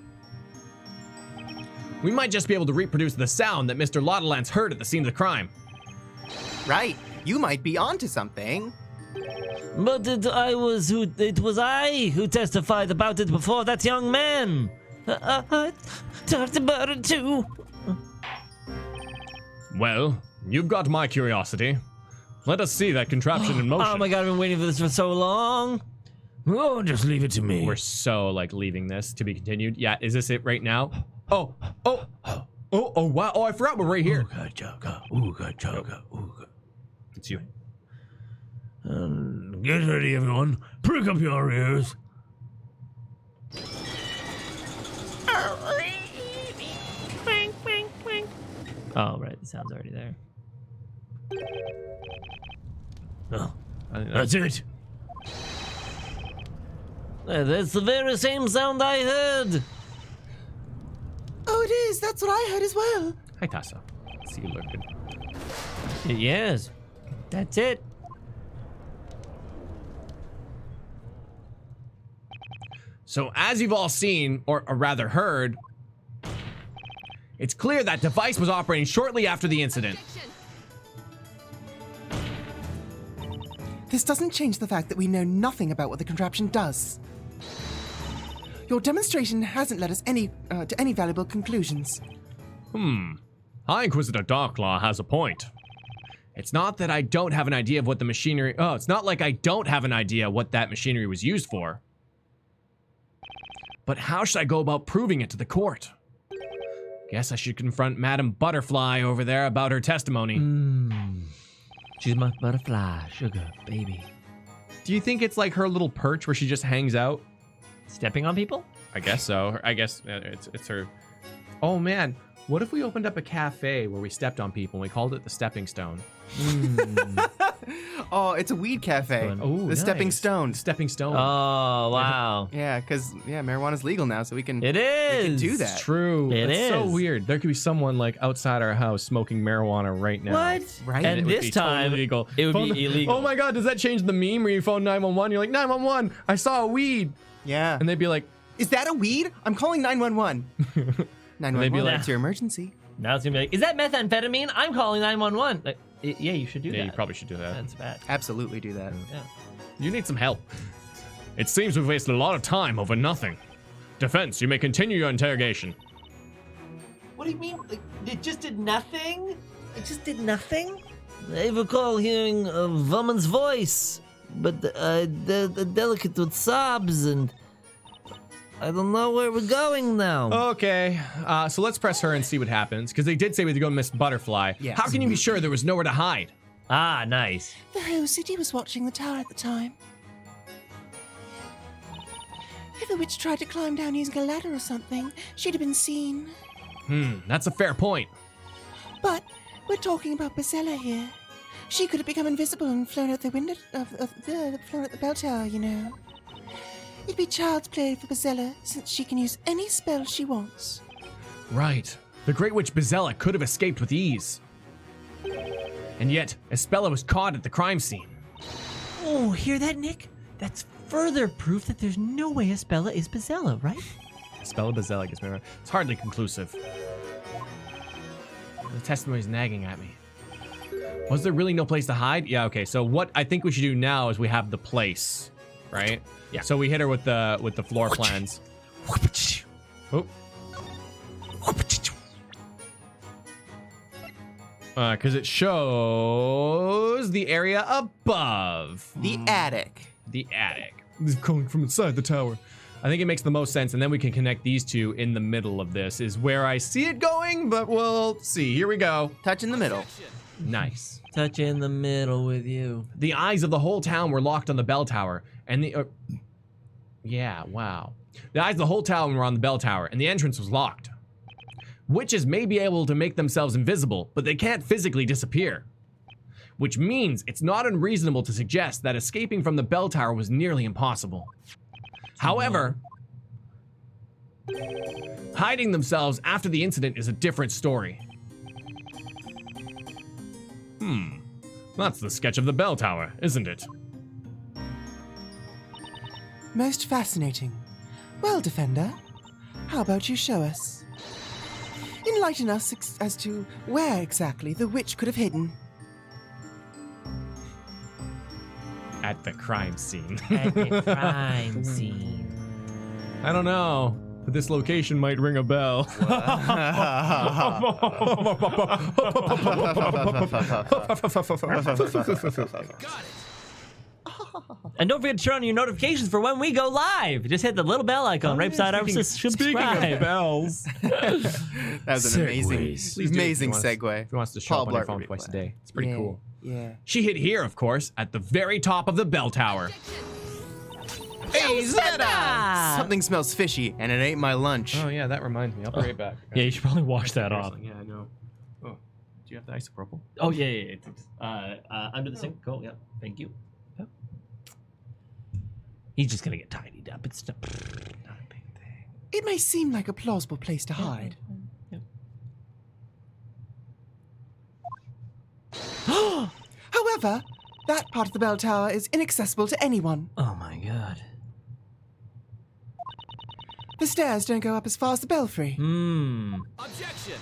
We might just be able to reproduce the sound that Mr. Laudelance heard at the scene of the crime. Right. You might be onto something. But it was I who testified about it before that young man. I talked about it too. Well, you've got my curiosity. Let us see that contraption in motion. Oh my god, I've been waiting for this for so long. Oh, just leave it to me. We're so, like, leaving this to be continued. Yeah, is this it right now? Oh, wow. Oh, I forgot we're right here. It's you. Get ready, everyone. Prick up your ears. Oh, right. The sound's already there. Oh, that's it. That's the very same sound I heard. Oh, it is. That's what I heard as well. Hi, Tassa. See you lurking. Yes. That's it. So, as you've all seen, or rather heard, it's clear that device was operating shortly after the incident. This doesn't change the fact that we know nothing about what the contraption does. Your demonstration hasn't led us to any valuable conclusions. High Inquisitor Darklaw has a point. It's not that I don't have an idea of what the machinery... Oh, it's not like I don't have an idea what that machinery was used for. But how should I go about proving it to the court? Guess I should confront Madame Butterfly over there about her testimony. She's my butterfly, sugar, baby. Do you think it's like her little perch where she just hangs out? Stepping on people? I guess so. I guess it's her... Oh, man. What if we opened up a cafe where we stepped on people and we called it the Stepping Stone? Oh, it's a weed cafe. Oh, the Stepping nice. Stone. Stepping Stone. Oh, wow. Yeah, because marijuana's legal now, so we can. It We is. can do that. It's true. It It's so is. weird. There could be someone like outside our house smoking marijuana right now. What? Right? And It would this be totally time, illegal. it would Phone- be illegal. Oh my god, does that change the meme where you phone 911? You're like, 911, I saw a weed. Yeah. And they'd be like, Is that a weed? I'm calling 911. 911, like- it's your emergency. Now it's gonna be like, is that methamphetamine? I'm calling 911. Like, yeah, you should do that. Yeah, you probably should do that. That's bad. Absolutely do that. Yeah. You need some help. It seems we've wasted a lot of time over nothing. Defense, you may continue your interrogation. What do you mean? Like, it just did nothing? I just did nothing. I recall hearing a woman's voice, but the delicate with sobs, and I don't know where we're going now. Okay, so let's press her and see what happens, because they did say we had to go Miss Butterfly. Yes. How can you be sure there was nowhere to hide? Ah, nice. The whole city was watching the tower at the time. If the witch tried to climb down using a ladder or something, she'd have been seen. That's a fair point. But we're talking about Basella here. She could have become invisible and flown out the window flown at the bell tower, you know. It'd be child's play for Basella, since she can use any spell she wants. Right. The Great Witch Basella could have escaped with ease. And yet, Espella was caught at the crime scene. Oh, hear that, Nick? That's further proof that there's no way Espella is Basella, right? Espella Basella gets me right. It's hardly conclusive. The testimony's nagging at me. Was there really no place to hide? Yeah, okay. So what I think we should do now is we have the place, right? Yeah. So we hit her with the floor plans. Oh. Because it shows the area above. The attic. The attic. This is coming from inside the tower. I think it makes the most sense, and then we can connect these two in the middle of this, is where I see it going, but we'll see. Here we go. Touch in the middle. Nice. Touch in the middle with you. The eyes of the whole town were locked on the bell tower, and the... yeah, wow. The eyes of the whole town were on the bell tower, and the entrance was locked. Witches may be able to make themselves invisible, but they can't physically disappear. Which means it's not unreasonable to suggest that escaping from the bell tower was nearly impossible. However, hiding themselves after the incident is a different story. That's the sketch of the bell tower, isn't it? Most fascinating. Well, Defender, how about you show us? Enlighten us as to where exactly the witch could have hidden. At the crime scene. At the crime scene. I don't know, but this location might ring a bell. And don't forget to turn on your notifications for when we go live. Just hit the little bell icon right beside our subscribe. Speaking of bells. That was an amazing segue. If he wants to show up on your Blart phone would twice a play. day. It's pretty cool. Yeah. She hid here, of course, at the very top of the bell tower. Hey, Zeta! Something smells fishy, and it ain't my lunch. Oh yeah, that reminds me. I'll be right back. Yeah, you should probably wash that off. Yeah, I know. Oh, do you have the isopropyl? Oh, yeah. Under the sink. Cool, yeah. Thank you. Yep. He's just gonna get tidied up. It's not a big thing. It may seem like a plausible place to hide. However, that part of the bell tower is inaccessible to anyone. Oh my god. The stairs don't go up as far as the belfry. Objection!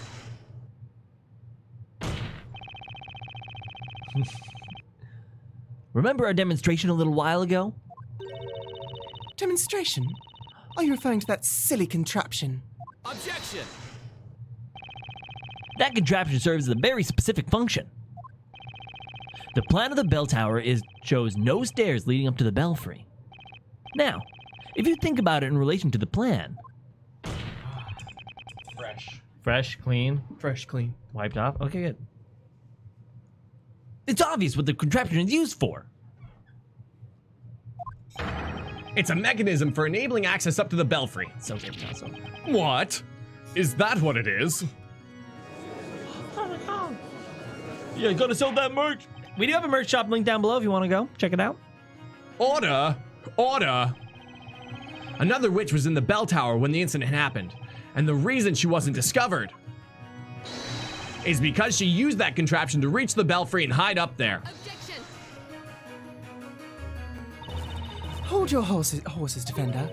Remember our demonstration a little while ago? Demonstration? Are you referring to that silly contraption? Objection! That contraption serves a very specific function. The plan of the bell tower shows no stairs leading up to the belfry. Now, if you think about it in relation to the plan. Fresh, clean. Fresh, clean. Wiped off? Okay, good. It's obvious what the contraption is used for. It's a mechanism for enabling access up to the belfry. So good, also. What? Is that what it is? Yeah, gotta sell that merch. We do have a merch shop link down below if you want to go. Check it out. Order! Order! Another witch was in the bell tower when the incident happened, and the reason she wasn't discovered is because she used that contraption to reach the belfry and hide up there. Objection! Hold your horses, Defender.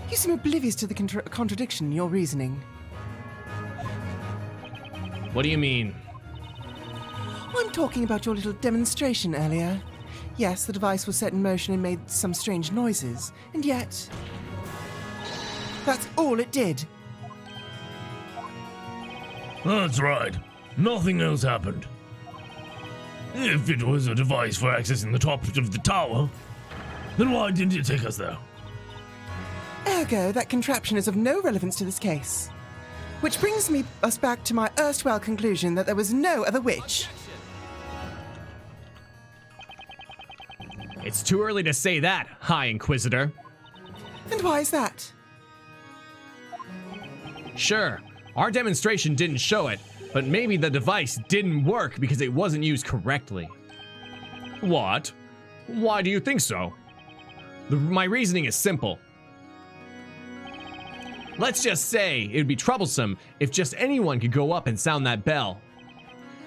You seem oblivious to the contradiction in your reasoning. What do you mean? I'm talking about your little demonstration earlier. Yes, the device was set in motion and made some strange noises, and yet... that's all it did. That's right. Nothing else happened. If it was a device for accessing the top of the tower, then why didn't it take us there? Ergo, that contraption is of no relevance to this case. Which brings us back to my erstwhile conclusion that there was no other witch. It's too early to say that, High Inquisitor. And why is that? Sure, our demonstration didn't show it, but maybe the device didn't work because it wasn't used correctly. What? Why do you think so? My reasoning is simple. Let's just say it would be troublesome if just anyone could go up and sound that bell.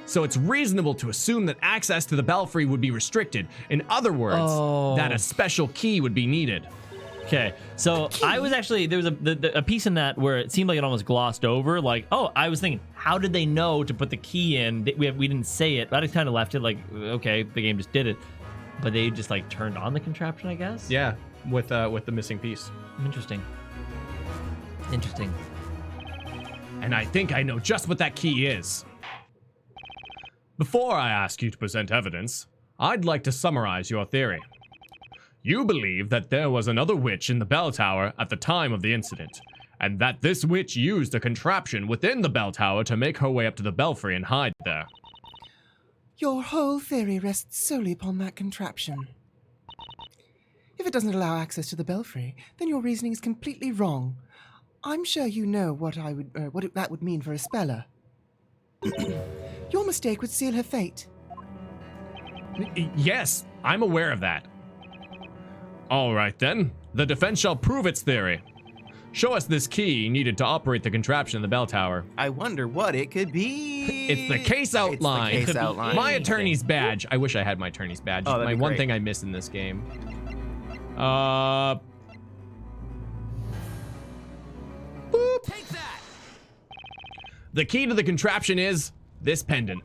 So it's reasonable to assume that access to the belfry would be restricted. In other words, that a special key would be needed. Okay, so I was actually, there was a piece in that where it seemed like it almost glossed over. Like, oh, I was thinking, how did they know to put the key in? We didn't say it, but I kind of left it like, okay, the game just did it. But they just like turned on the contraption, I guess? Yeah, with the missing piece. Interesting. Interesting. And I think I know just what that key is. Before I ask you to present evidence, I'd like to summarize your theory. You believe that there was another witch in the bell tower at the time of the incident, and that this witch used a contraption within the bell tower to make her way up to the belfry and hide there. Your whole theory rests solely upon that contraption. If it doesn't allow access to the belfry, then your reasoning is completely wrong. I'm sure you know what that would mean for a speller. Your mistake would seal her fate. Yes, I'm aware of that. All right then, the defense shall prove its theory. Show us this key needed to operate the contraption in the bell tower. I wonder what it could be. It's the case outline. It's the case outline. My attorney's badge. I wish I had my attorney's badge. Oh, that'd my be one great. thing I miss in this game. Boop. Take that. The key to the contraption is this pendant.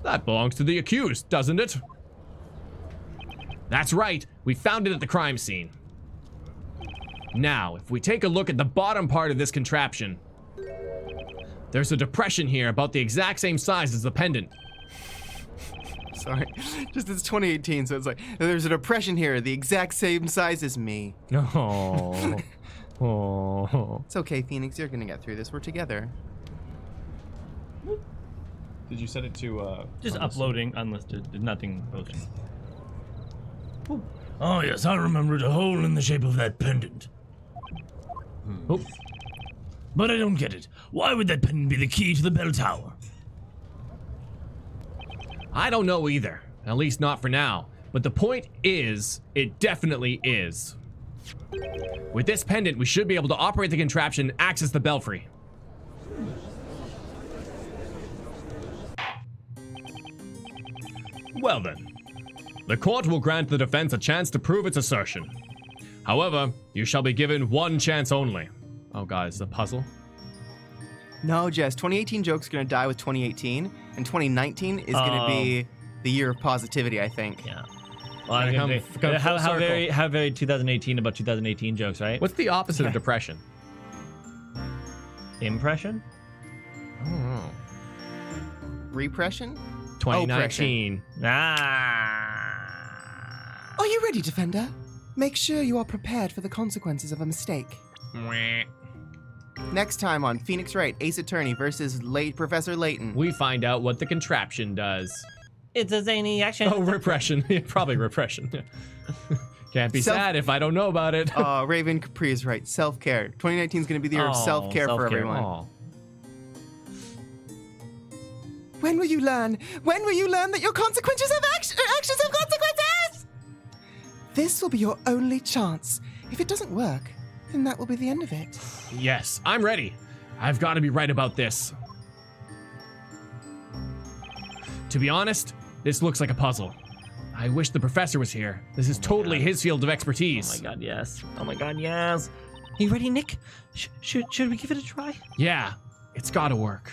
That belongs to the accused, doesn't it? That's right. We found it at the crime scene. Now, if we take a look at the bottom part of this contraption, there's a depression here about the exact same size as the pendant. Sorry, just it's 2018, so it's like there's a depression here, the exact same size as me. Oh. Oh. It's okay, Phoenix. You're gonna get through this. We're together. Did you set it to Just uploading unlisted. There's nothing posting. Oh yes, I remembered a hole in the shape of that pendant. Oh. But I don't get it. Why would that pendant be the key to the bell tower? I don't know either. At least not for now. But the point is, it definitely is. With this pendant, we should be able to operate the contraption and access the belfry. Well then, the court will grant the defense a chance to prove its assertion. However, you shall be given one chance only. Oh god, it's a puzzle? No, Jess. 2018 joke's gonna die with 2018, and 2019 is gonna be the year of positivity, I think. Yeah. Well, I was gonna say, how very 2018 about 2018 jokes, right? What's the opposite of depression? Impression? I don't know. Repression? 2019. Are you ready, Defender? Make sure you are prepared for the consequences of a mistake. Next time on Phoenix Wright, Ace Attorney versus Professor Layton. We find out what the contraption does. It's a zany action. Oh, repression. Yeah, probably repression. Can't be sad if I don't know about it. Raven Capri is right. Self-care. 2019 is going to be the year of self-care for everyone. Aw. When will you learn? When will you learn that your consequences have actions have consequences? This will be your only chance. If it doesn't work, then that will be the end of it. Yes, I'm ready. I've got to be right about this. To be honest, this looks like a puzzle. I wish the professor was here. This is totally his field of expertise. Oh my god, yes. Oh my god, yes. you ready, Nick? Should we give it a try? Yeah, it's gotta work.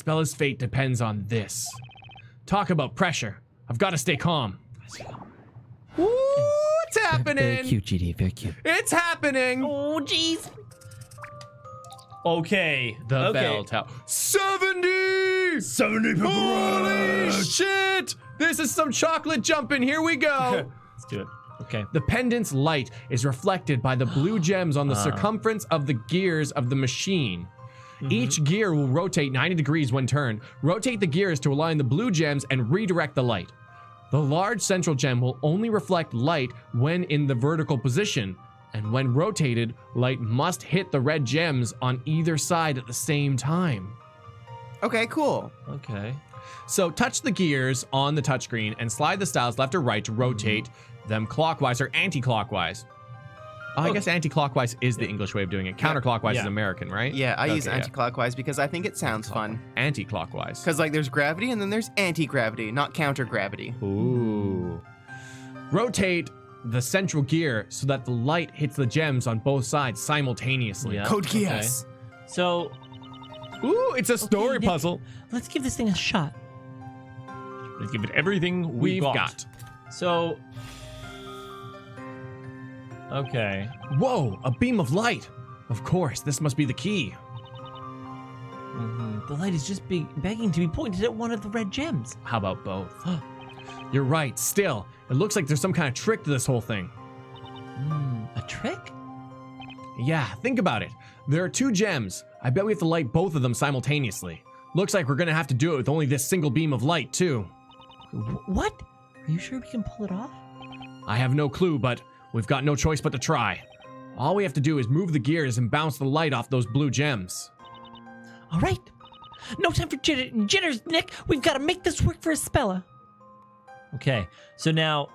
Bella's fate depends on this. Talk about pressure. I've got to stay calm. What's happening? Very cute, GD. Very cute. It's happening. Oh, jeez. Okay. The bell tower. 70! 70 Holy shit! This is some chocolate jumping. Here we go. Let's do it. Okay. The pendant's light is reflected by the blue gems on the circumference of the gears of the machine. Each gear will rotate 90 degrees when turned. Rotate the gears to align the blue gems and redirect the light. The large central gem will only reflect light when in the vertical position, and when rotated, light must hit the red gems on either side at the same time. Okay, cool. Okay. So touch the gears on the touchscreen and slide the styles left or right to rotate them clockwise or anti-clockwise. I guess anti-clockwise is the English way of doing it. Counterclockwise is American, right? Yeah, I use Okay, anti-clockwise because I think it sounds fun. Anti-clockwise. Because like there's gravity and then there's anti-gravity, not counter-gravity. Ooh. Rotate the central gear so that the light hits the gems on both sides simultaneously. Yeah. Code okay. Geass. So, Ooh, it's a story Nick, puzzle. let's give this thing a shot. Let's give it everything we've got. So, okay. Whoa, a beam of light. Of course, this must be the key. The light is just begging to be pointed at one of the red gems. How about both? You're right, still. It looks like there's some kind of trick to this whole thing. A trick? Yeah, think about it. There are two gems. I bet we have to light both of them simultaneously. Looks like we're gonna have to do it with only this single beam of light, too. What? Are you sure we can pull it off? I have no clue, but we've got no choice but to try. All we have to do is move the gears and bounce the light off those blue gems. All right. No time for jitters, Nick. We've got to make this work for Basella. Okay, so now,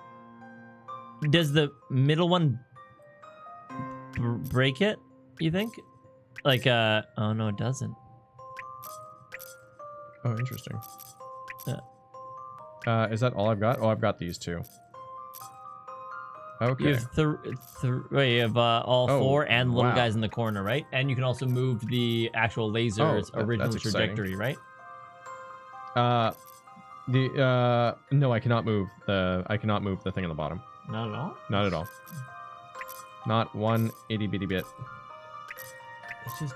does the middle one break it, you think? Like, oh no, it doesn't. Oh, interesting. Is that all I've got? Oh, I've got these two. Okay. You have all four and the little guys in the corner, right? And you can also move the actual laser's original that's trajectory, right? No, I cannot move the thing on the bottom. Not at all? Not at all. Not one itty bitty bit. It just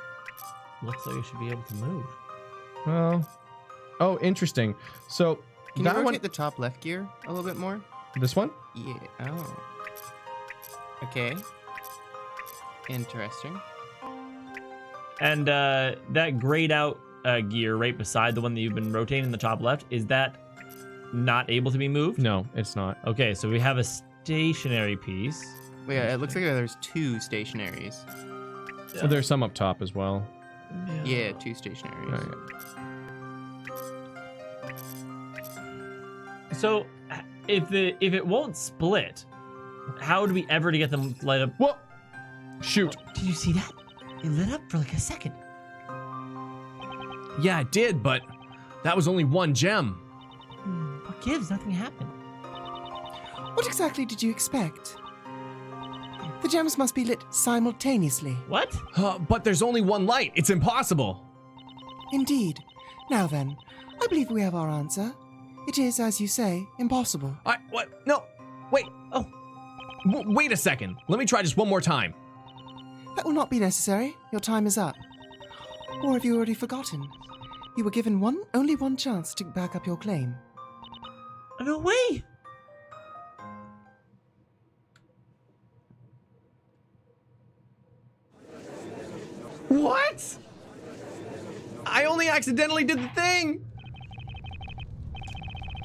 looks like it should be able to move. Well, oh, interesting. So Can you that rotate one, the top left gear a little bit more? this one? Yeah. Oh. Okay. Interesting. And that grayed out gear right beside the one that you've been rotating in the top left, is that not able to be moved? No, it's not. Okay, so we have a stationary piece. Well, yeah, it looks like there's two stationaries. Well, there's some up top as well. Yeah, two stationaries. So if it won't split, how do we ever to get them light up? Whoa! Shoot. Did you see that? It lit up for like a second. Yeah, it did, but that was only one gem. What gives? Nothing happened. What exactly did you expect? The gems must be lit simultaneously. What? But there's only one light. It's impossible. Indeed. Now then, I believe we have our answer. It is, as you say, impossible. What? No. Wait. Oh. Wait a second. Let me try just one more time. That will not be necessary. Your time is up. Or have you already forgotten? You were given only one chance to back up your claim. No way! What? I only accidentally did the thing.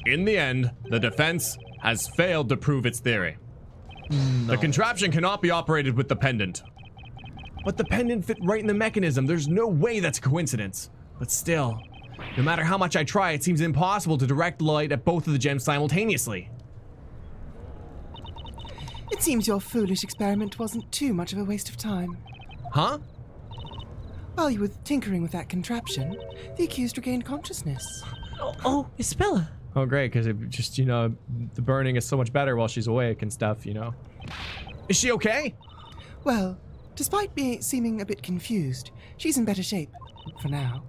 In the end, the defense has failed to prove its theory. The contraption cannot be operated with the pendant. But the pendant fit right in the mechanism. There's no way that's a coincidence. But still, no matter how much I try, it seems impossible to direct light at both of the gems simultaneously. It seems your foolish experiment wasn't too much of a waste of time. Huh? While you were tinkering with that contraption, the accused regained consciousness. Oh, Basella. Oh, great, because it just, the burning is so much better while she's awake and stuff, Is she okay? Well, despite seeming a bit confused, she's in better shape, for now.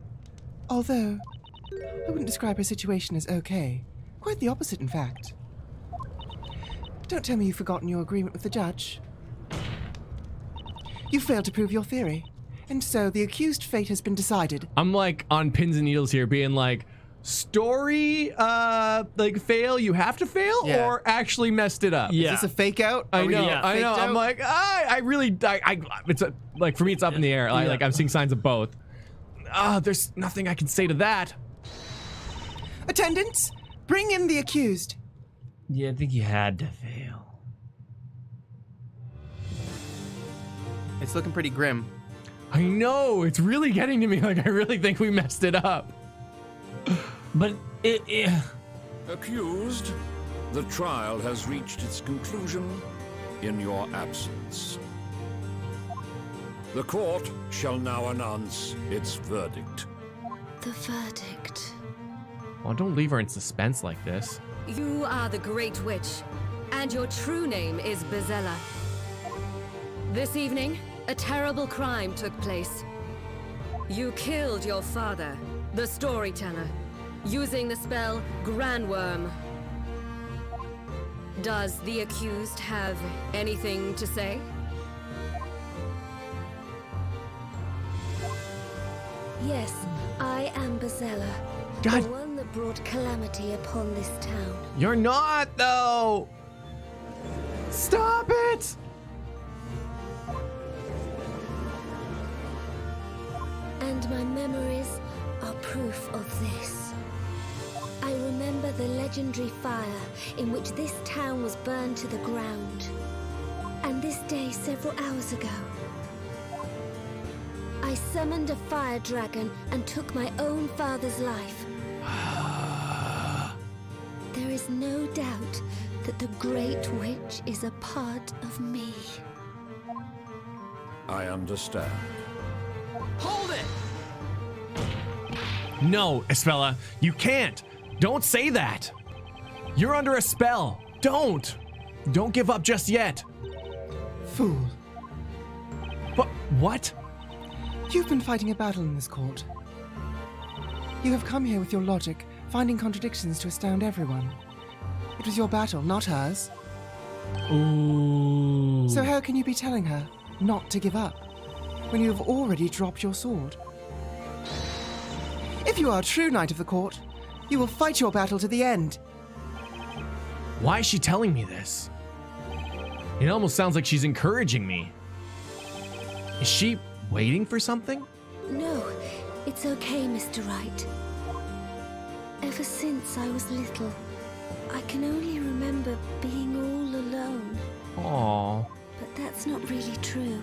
Although, I wouldn't describe her situation as okay. Quite the opposite, in fact. Don't tell me you've forgotten your agreement with the judge. You failed to prove your theory, and so the accused fate has been decided. I'm like on pins and needles here, being like, story, like fail, you have to fail, Yeah. or actually messed it up. Yeah. Is this a fake out? I Are we know, faked I know. out? I'm like, it's like for me, it's up in the air. Like I'm seeing signs of both. There's nothing I can say to that. Attendants, bring in the accused. Yeah, I think you had to fail. It's looking pretty grim. I know, it's really getting to me. Like I really think we messed it up. But it Accused, the trial has reached its conclusion in your absence. The court shall now announce its verdict. The verdict. Well, don't leave her in suspense like this. You are the Great Witch, and your true name is Basella. This evening, a terrible crime took place. You killed your father, the storyteller, using the spell Grandworm. Does the accused have anything to say? Yes, I am Basella, God. the one that brought calamity upon this town. You're not, though. Stop it. And my memories are proof of this. I remember the legendary fire in which this town was burned to the ground. And this day several hours ago, I summoned a fire dragon and took my own father's life. There is no doubt that the Great Witch is a part of me. I understand. Hold it! No, Espella, you can't. Don't say that. You're under a spell. Don't. Don't give up just yet. Fool. But what? You've been fighting a battle in this court. You have come here with your logic, finding contradictions to astound everyone. It was your battle, not hers. Ooh. So how can you be telling her not to give up when you have already dropped your sword? If you are a true knight of the court, you will fight your battle to the end. Why is she telling me this? It almost sounds like she's encouraging me. Is she waiting for something? No, it's okay, Mr. Wright. Ever since I was little, I can only remember being all alone. Aww. But that's not really true.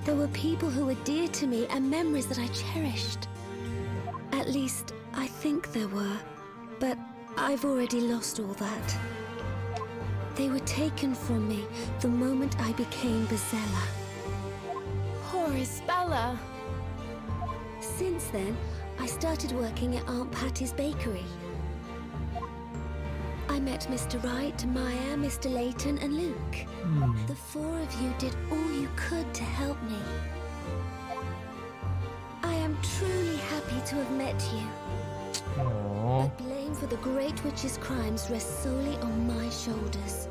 There were people who were dear to me and memories that I cherished. At least, I think there were. But I've already lost all that. They were taken from me the moment I became Basella. Poor Isabella. Since then, I started working at Aunt Patty's bakery. I met Mr. Wright, Maya, Mr. Layton, and Luke. The four of you did all you could to help me. I am truly happy to have met you. Aww. But blame for the Great Witch's crimes rests solely on my shoulders.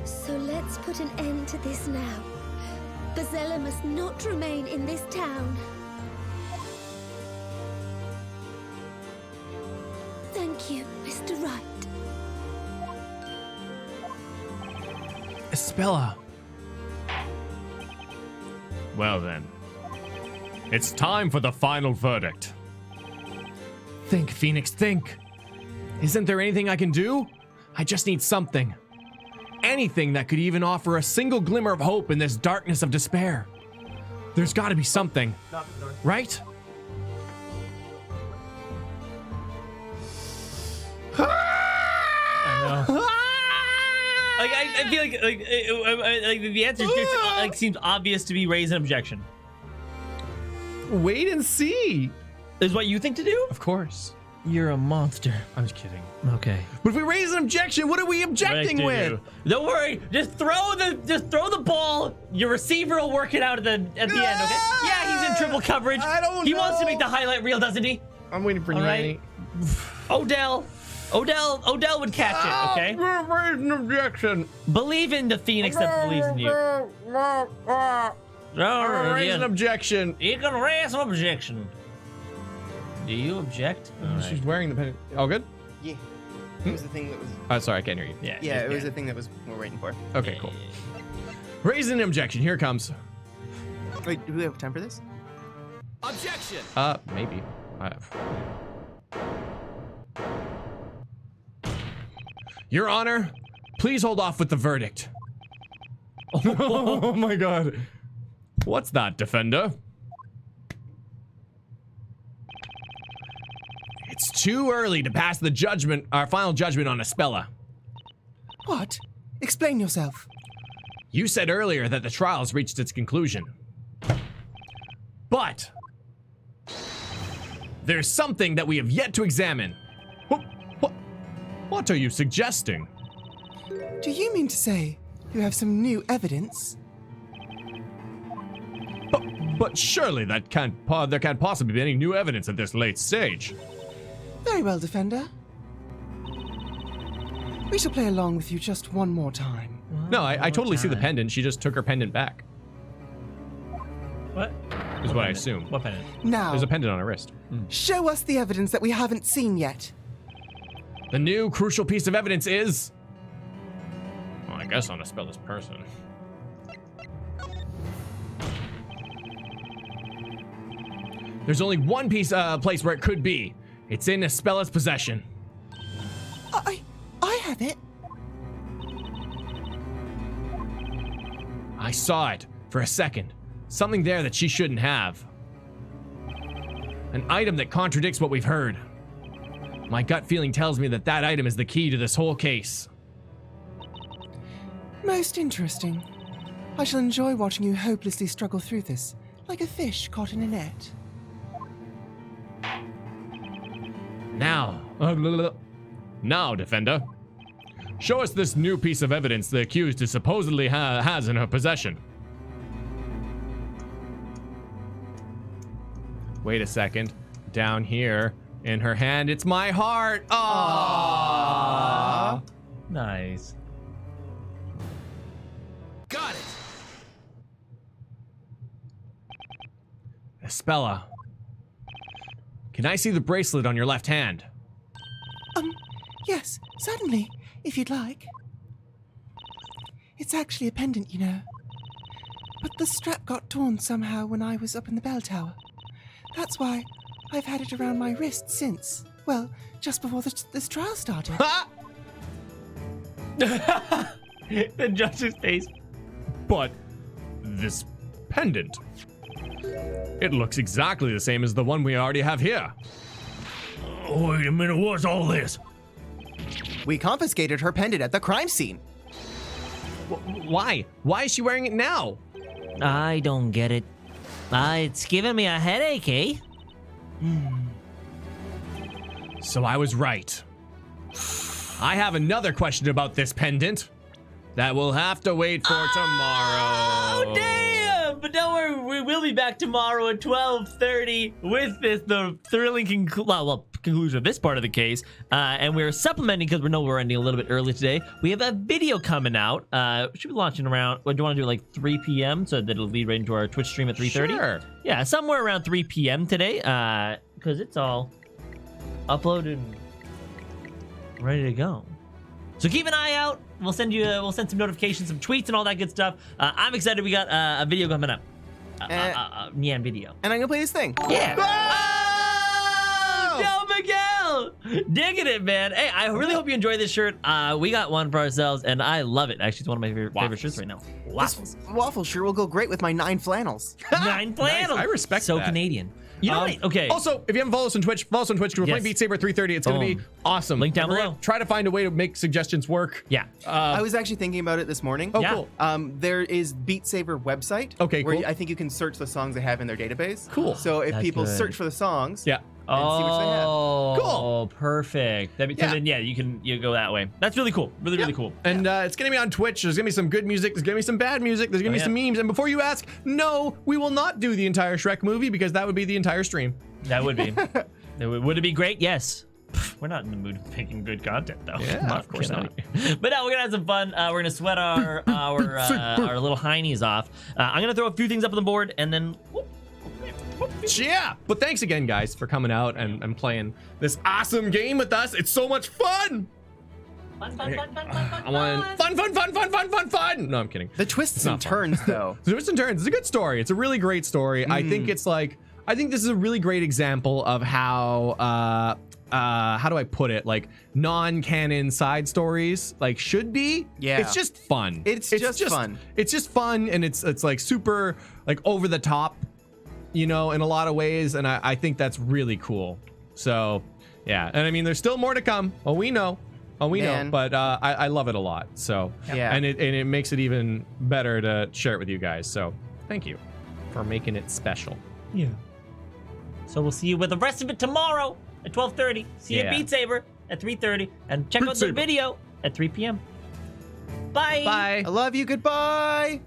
So let's put an end to this now. Basella must not remain in this town. Thank you, Mr. Wright. Espella. Well then. It's time for the final verdict. Think, Phoenix, think. Isn't there anything I can do? I just need something. Anything that could even offer a single glimmer of hope in this darkness of despair. There's got to be something, right? I know. Like I feel like the answer just, like seems obvious to be raise an objection. Wait and see. Is what you think to do? Of course. You're a monster. I'm just kidding. Okay. But if we raise an objection, what are we objecting with? Don't worry. Just throw the ball. Your receiver will work it out at the end. Okay. Yeah, he's in triple coverage. I don't He know. wants to make the highlight reel, doesn't he? I'm waiting for All Nyan. right. Odell would catch it. Okay. Raise an objection. Believe in the Phoenix that believes in you. Raise an objection. You can raise an objection. Do you object? She's wearing the pendant. All good? Yeah. It was the thing that was. Oh, sorry, I can't hear you. Yeah, it was the thing that was we're waiting for. Okay, cool. Raise an objection. Here it comes. Wait, do we have time for this? Objection! Maybe. Your Honor, please hold off with the verdict. Oh my god. What's that, defender? It's too early to pass the judgment, our final judgment on Asbella. What? Explain yourself. You said earlier that the trial has reached its conclusion. But there's something that we have yet to examine. What are you suggesting? Do you mean to say you have some new evidence? But surely there can't possibly be any new evidence at this late stage. Very well, Defender. We shall play along with you just one more time. No, I totally see the pendant. She just took her pendant back. What? Is what I assume. What pendant? Now, There's a pendant on her wrist. show us the evidence that we haven't seen yet. The new crucial piece of evidence is... Well, I guess on Asbella's person. There's only one place where it could be. It's in Asbella's possession. I have it. I saw it for a second. Something there that she shouldn't have. An item that contradicts what we've heard. My gut feeling tells me that that item is the key to this whole case. Most interesting. I shall enjoy watching you hopelessly struggle through this, like a fish caught in a net. Now, Defender. Show us this new piece of evidence the accused is supposedly has in her possession. Wait a second. Down here, in her hand, it's my heart. Aww. Nice. Got it! Asbella, can I see the bracelet on your left hand? Yes, certainly, if you'd like. It's actually a pendant, you know. But the strap got torn somehow when I was up in the bell tower. That's why I've had it around my wrist since. Well, just before this trial started. The judge's face. But this pendant, it looks exactly the same as the one we already have here. Wait a minute, what's all this? We confiscated her pendant at the crime scene. Why? Why is she wearing it now? I don't get it. It's giving me a headache, eh? So I was right. I have another question about this pendant that we'll have to wait for tomorrow. Oh, damn! But don't worry, we will be back tomorrow at 12:30 with the thrilling conclusion of this part of the case. And we're supplementing because we know we're ending a little bit early today. We have a video coming out. Should be launching around, what do you want to do, like 3 p.m. so that it'll lead right into our Twitch stream at 3:30? Sure. Yeah, somewhere around 3 p.m. today, because it's all uploaded and ready to go. So keep an eye out. We'll send some notifications, some tweets, and all that good stuff. I'm excited. We got a video coming up. Nyan video. And I'm gonna play this thing. Yeah. Oh! Yo, Miguel! Digging it, man. Hey, I really hope you enjoy this shirt. We got one for ourselves, and I love it. Actually, it's one of my favorite shirts right now. Waffles. This waffle shirt will go great with my 9 flannels. 9 flannels. Nice. I respect so that. Canadian. You know what? Okay. Also, if you haven't followed us on Twitch, follow us on Twitch. We're playing Beat Saber at 3:30. It's going to be awesome. Link down We're below. gonna try to find a way to make suggestions work. Yeah. I was actually thinking about it this morning. Oh, Yeah. cool. There is Beat Saber website. Okay, where cool. I think you can search the songs they have in their database. Cool. So if That's people good. search for the songs, Yeah. and see which they have. Oh, perfect. So then, you go that way. That's really cool. Really cool. And it's going to be on Twitch. There's going to be some good music. There's going to be some bad music. There's going to be some memes. And before you ask, no, we will not do the entire Shrek movie because that would be the entire stream. That would be. Would it be great? Yes. We're not in the mood of making good content, though. Yeah, of course not. But no, we're gonna have some fun. We're gonna sweat our little heinies off. I'm gonna throw a few things up on the board, and then. Yeah. But thanks again, guys, for coming out and playing this awesome game with us. It's so much fun. Fun. I want fun. No, I'm kidding. The twists and turns, though. The twists and turns. It's a good story. It's a really great story. I think this is a really great example of how do I put it? Like non-canon side stories should be. Yeah. It's just fun. It's just fun. It's just fun, and it's like super over the top, in a lot of ways, and I think that's really cool. So yeah, and I mean there's still more to come. We know, but I love it a lot. So yeah, and it makes it even better to share it with you guys. So thank you for making it special. Yeah. So we'll see you with the rest of it tomorrow at 12:30. See you at Beat Saber at 3:30, and check out the video at 3 p.m. Bye. I love you. Goodbye.